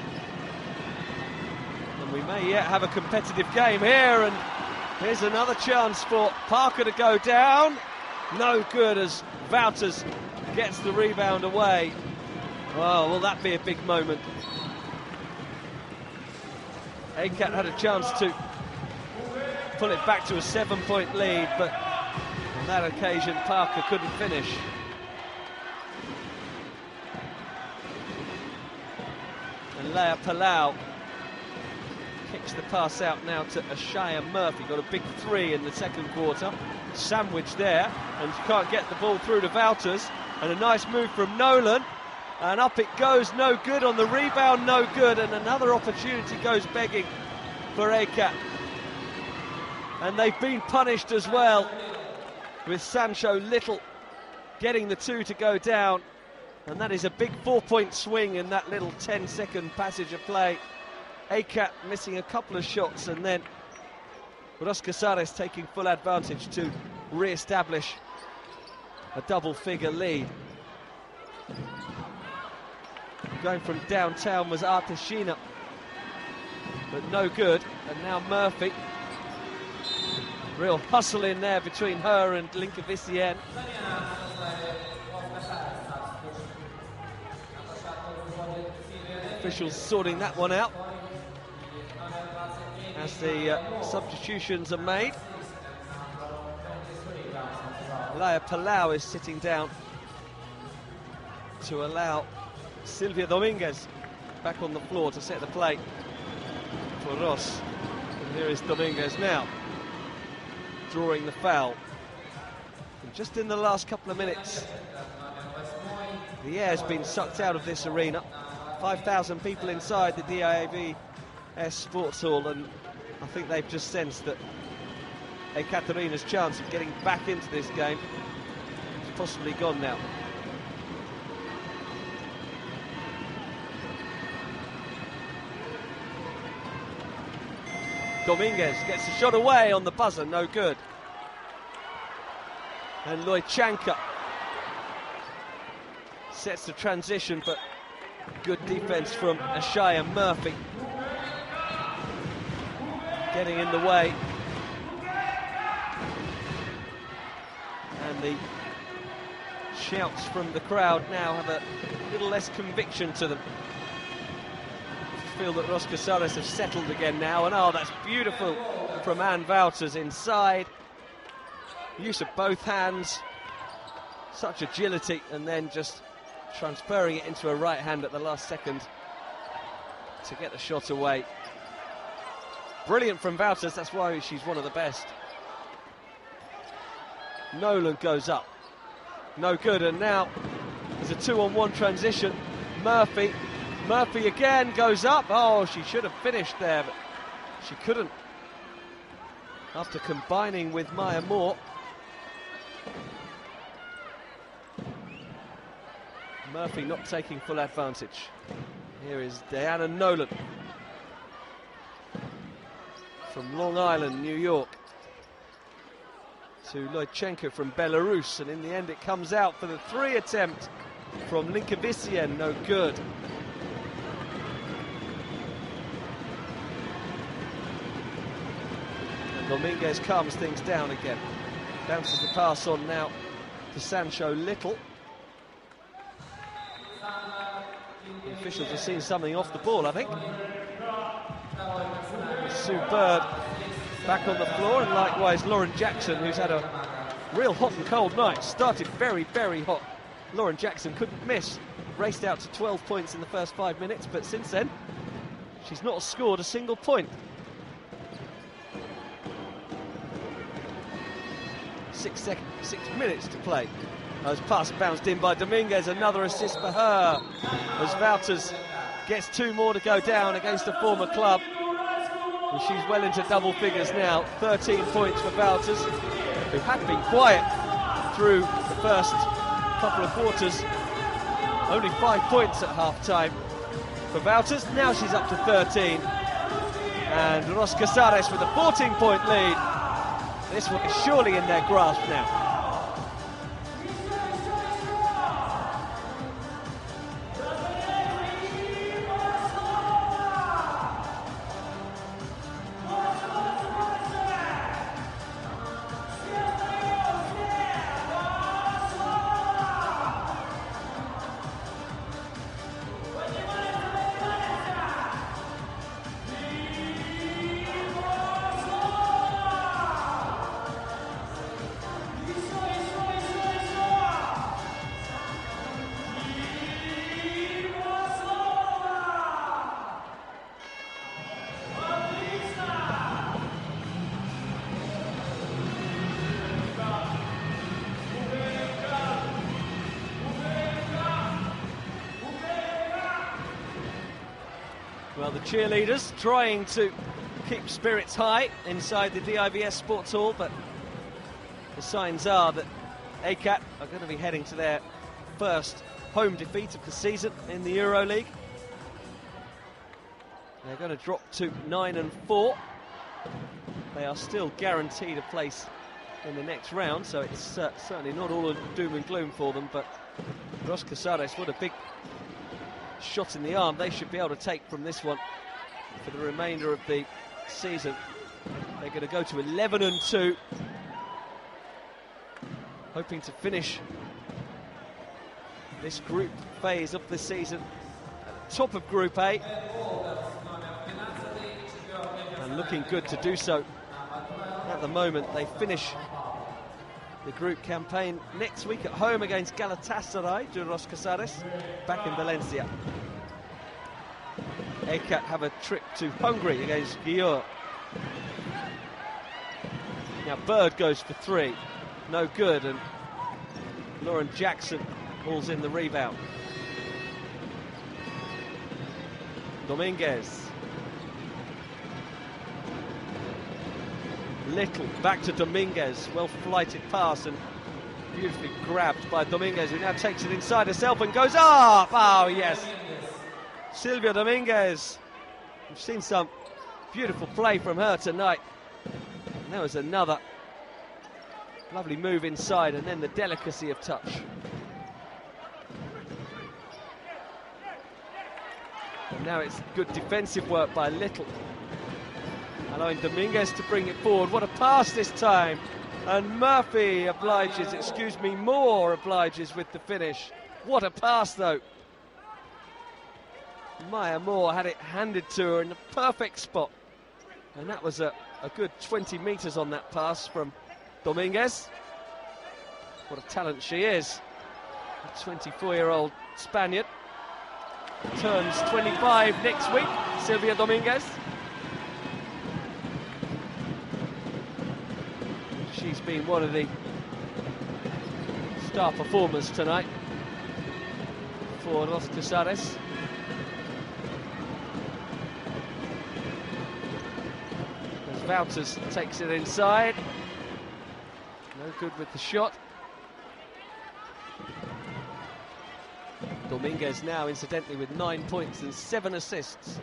And we may yet have a competitive game here, and here's another chance for Parker to go down. No good as Wouters gets the rebound away. Oh, will that be a big moment? EKAT had a chance to pull it back to a 7-point lead, but on that occasion Parker couldn't finish. And Leah Palau kicks the pass out now to Ashaya Murphy. Got a big three in the second quarter. Sandwich there, and can't get the ball through to Wouters. And a nice move from Nolan. And up it goes, no good on the rebound, no good. And another opportunity goes begging for EKAT. And they've been punished as well, with Sancho Little getting the two to go down. And that is a big 4-point swing in that little 10-second passage of play. EKAT missing a couple of shots, and then Ros Casares taking full advantage to re-establish a double-figure lead. Going from downtown was Artashina, but no good. And now Murphy. Real hustle in there between her and Linka Vicien. Officials sorting that one out as the substitutions are made. Leah Palau is sitting down to allow Silvia Dominguez back on the floor to set the plate for Ros. And here is Dominguez now, drawing the foul. And just in the last couple of minutes, the air's been sucked out of this arena. 5,000 people inside the DIAVS Sports Hall, and I think they've just sensed that Ekaterina's chance of getting back into this game is possibly gone now. Dominguez gets a shot away on the buzzer, no good. And Loichanka sets the transition, but good defense from Ashaya Murphy, getting in the way. And the shouts from the crowd now have a little less conviction to them. I feel that Ros Casares have settled again now, and oh, that's beautiful from Anne Wouters inside. Use of both hands, such agility, and then just transferring it into her right hand at the last second to get the shot away. Brilliant from Wouters, that's why she's one of the best. Nolan goes up, no good, and now there's a 2-on-1 transition. Murphy again goes up. Oh, she should have finished there, but she couldn't after combining with Maya Moore. Murphy not taking full advantage. Here is Diana Nolan from Long Island, New York, to Lojchenko from Belarus, and in the end it comes out for the 3 attempt from Linkevicienne, no good. And Dominguez calms things down again. Bounces the pass on now to Sancho Little. The officials have seen something off the ball, I think. Sue Bird back on the floor, and likewise Lauren Jackson, who's had a real hot and cold night. Started very, very hot. Lauren Jackson couldn't miss. Raced out to 12 points in the first 5 minutes, but since then, she's not scored a single point. 6 minutes to play. As pass bounced in by Dominguez, another assist for her. As Wouters gets 2 more to go down against a former club. And she's well into double figures now. 13 points for Wouters, who had been quiet through the first couple of quarters. Only 5 points at half-time for Wouters. Now she's up to 13. And Ros Casares with a 14-point lead. This one is surely in their grasp now. Well, the cheerleaders trying to keep spirits high inside the DIVS Sports Hall, but the signs are that Ekat are going to be heading to their first home defeat of the season in the EuroLeague. They're going to drop to 9-4. They are still guaranteed a place in the next round, so it's certainly not all doom and gloom for them, but Ros Casares, what a big shot in the arm they should be able to take from this one for the remainder of the season. They're going to go to 11-2, hoping to finish this group phase of the season at the top of Group A, and looking good to do so. At the moment, they finish the group campaign next week at home against Galatasaray de Ros Casares, back in Valencia. Ekat have a trip to Hungary against Győr. Now Bird goes for 3, no good, and Lauren Jackson pulls in the rebound. Dominguez. Little, back to Dominguez, well flighted pass and beautifully grabbed by Dominguez, who now takes it inside herself and goes up! Oh yes, Silvia Dominguez. We've seen some beautiful play from her tonight. And there was another lovely move inside, and then the delicacy of touch. And now it's good defensive work by Little, allowing Dominguez to bring it forward. What a pass this time. And Murphy obliges, excuse me, Moore obliges with the finish. What a pass, though. Maya Moore had it handed to her in the perfect spot. And that was a good 20 metres on that pass from Dominguez. What a talent she is. A 24-year-old Spaniard. Turns 25 next week, Silvia Dominguez. She's been one of the star performers tonight for Ros Casares. As Wouters takes it inside. No good with the shot. Dominguez now, incidentally, with 9 points and 7 assists.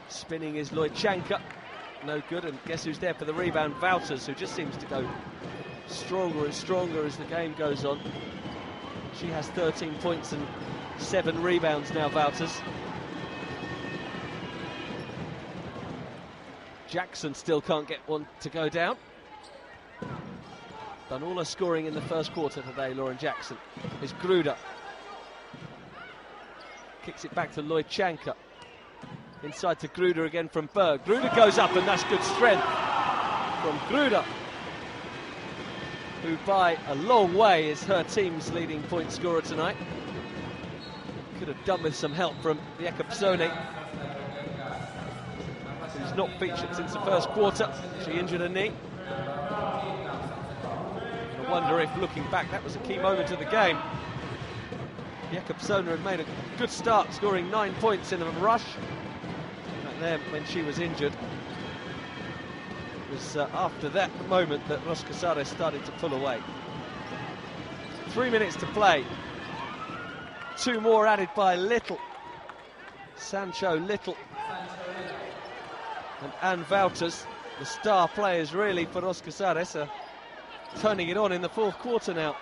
Spinning is Lojchanka, no good, and guess who's there for the rebound? Wouters, who just seems to go stronger and stronger as the game goes on. She has 13 points and 7 rebounds now, Wouters. Jackson still can't get one to go down. Done all her scoring in the first quarter today, Lauren Jackson. Is Gruder. Kicks it back to Lojchanka. Inside to Gruder again from Berg. Gruder goes up, and that's good strength from Gruder, who by a long way is her team's leading point scorer tonight. Could have done with some help from the Ekaterinburg, who's not featured since the first quarter. She injured her knee. I wonder if, looking back, that was a key moment of the game. The Ekaterinburg had made a good start, scoring 9 points in a rush. And then, when she was injured, it was after that moment that Ros Casares started to pull away. 3 minutes to play. 2 more added by Little. Sancho Little. And Anne Wouters, the star players really for Ros Casares, are turning it on in the fourth quarter now.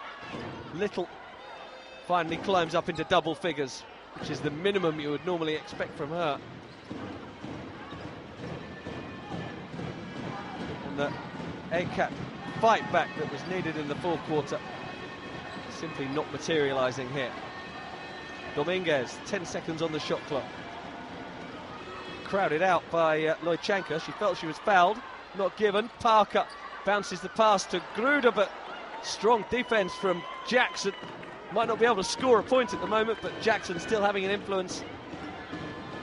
Little finally climbs up into double figures, which is the minimum you would normally expect from her. And the Ekat fight back that was needed in the fourth quarter simply not materialising here. Dominguez, 10 seconds on the shot clock. Crowded out by Lojchanka. She felt she was fouled, not given. Parker bounces the pass to Gruder, but strong defence from Jackson. Might not be able to score a point at the moment, but Jackson still having an influence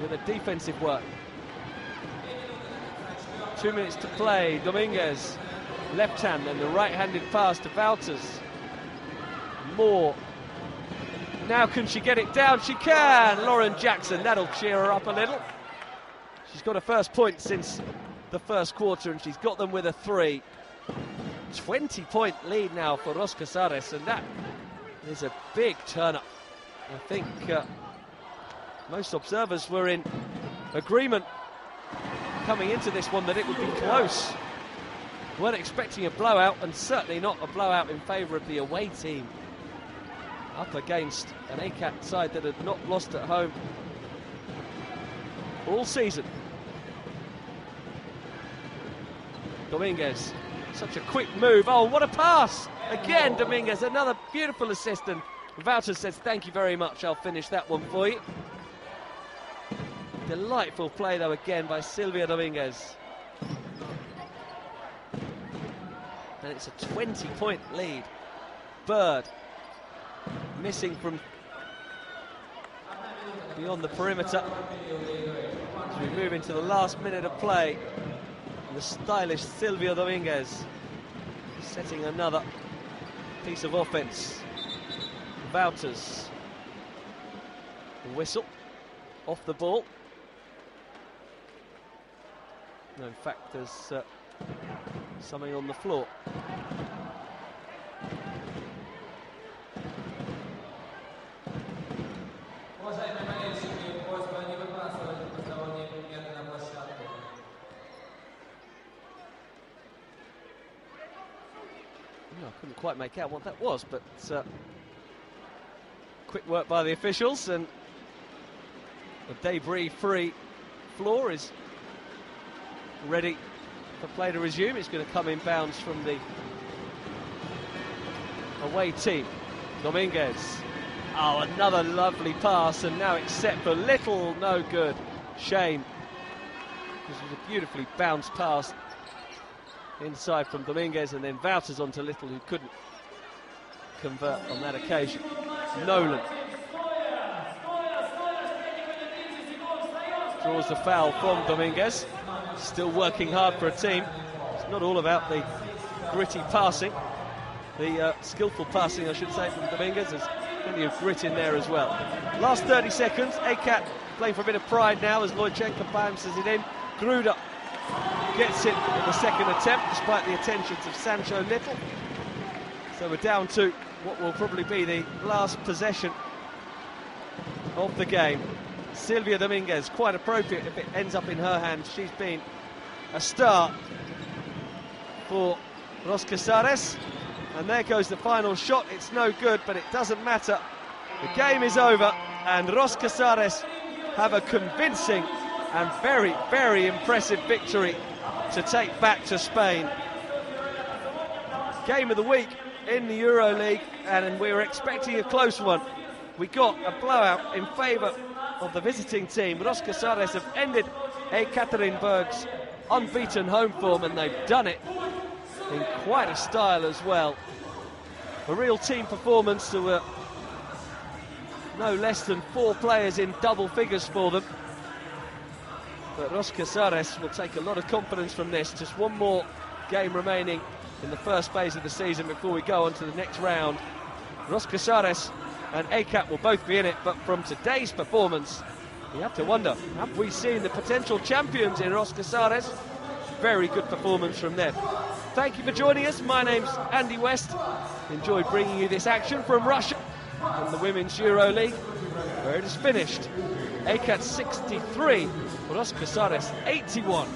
with a defensive work. 2 minutes to play. Dominguez, left hand, and the right-handed pass to Wouters. Moore. Now can she get it down? She can! Lauren Jackson, that'll cheer her up a little. She's got her first point since the first quarter, and she's got them with a 3. 20-point lead now for Ros Casares, and that is a big turn-up. I think most observers were in agreement coming into this one that it would be close. Weren't expecting a blowout, and certainly not a blowout in favour of the away team. Up against an Ekat side that had not lost at home all season. Dominguez, such a quick move. Oh, what a pass! Again, Dominguez, another beautiful assist, and Wouters says, thank you very much, I'll finish that one for you. Delightful play, though, again by Silvia Dominguez. And it's a 20-point lead. Bird missing from beyond the perimeter as we move into the last minute of play. And the stylish Silvia Dominguez setting another piece of offense. Wouters, the whistle off the ball. No, in fact, there's something on the floor. I couldn't quite make out what that was, but quick work by the officials, and the debris-free floor is ready for play to resume. It's going to come in bounds from the away team. Dominguez. Oh, another lovely pass, and now it's set for little, no good. Shame. This was a beautifully bounced pass inside from Dominguez, and then Wouters onto Little, who couldn't convert on that occasion. Nolan draws the foul from Dominguez. Still working hard for a team. It's not all about the gritty passing, the skillful passing, I should say, from Dominguez. There's plenty of grit in there as well. Last 30 seconds, Ekat playing for a bit of pride now as Lojchenko bounces it in. Gruda gets it in the second attempt, despite the attentions of Sancho Little. So we're down to what will probably be the last possession of the game. Silvia Dominguez, quite appropriate if it ends up in her hands. She's been a star for Ros Casares. And there goes the final shot. It's no good, but it doesn't matter. The game is over, and Ros Casares have a convincing and very, very impressive victory to take back to Spain. Game of the week in the EuroLeague, and we were expecting a close one. We got a blowout in favour of the visiting team. Ros Casares have ended Ekaterinburg's unbeaten home form, and they've done it in quite a style as well. A real team performance. There were no less than 4 players in double figures for them. But Ros Casares will take a lot of confidence from this. Just one more game remaining in the first phase of the season before we go on to the next round. Ros Casares and Ekat will both be in it, but from today's performance, you have to wonder, have we seen the potential champions in Ros Casares? Very good performance from them. Thank you for joining us. My name's Andy West. Enjoyed bringing you this action from Russia, from the Women's EuroLeague, where it is finished. Ekat 63, Ros Casares 81.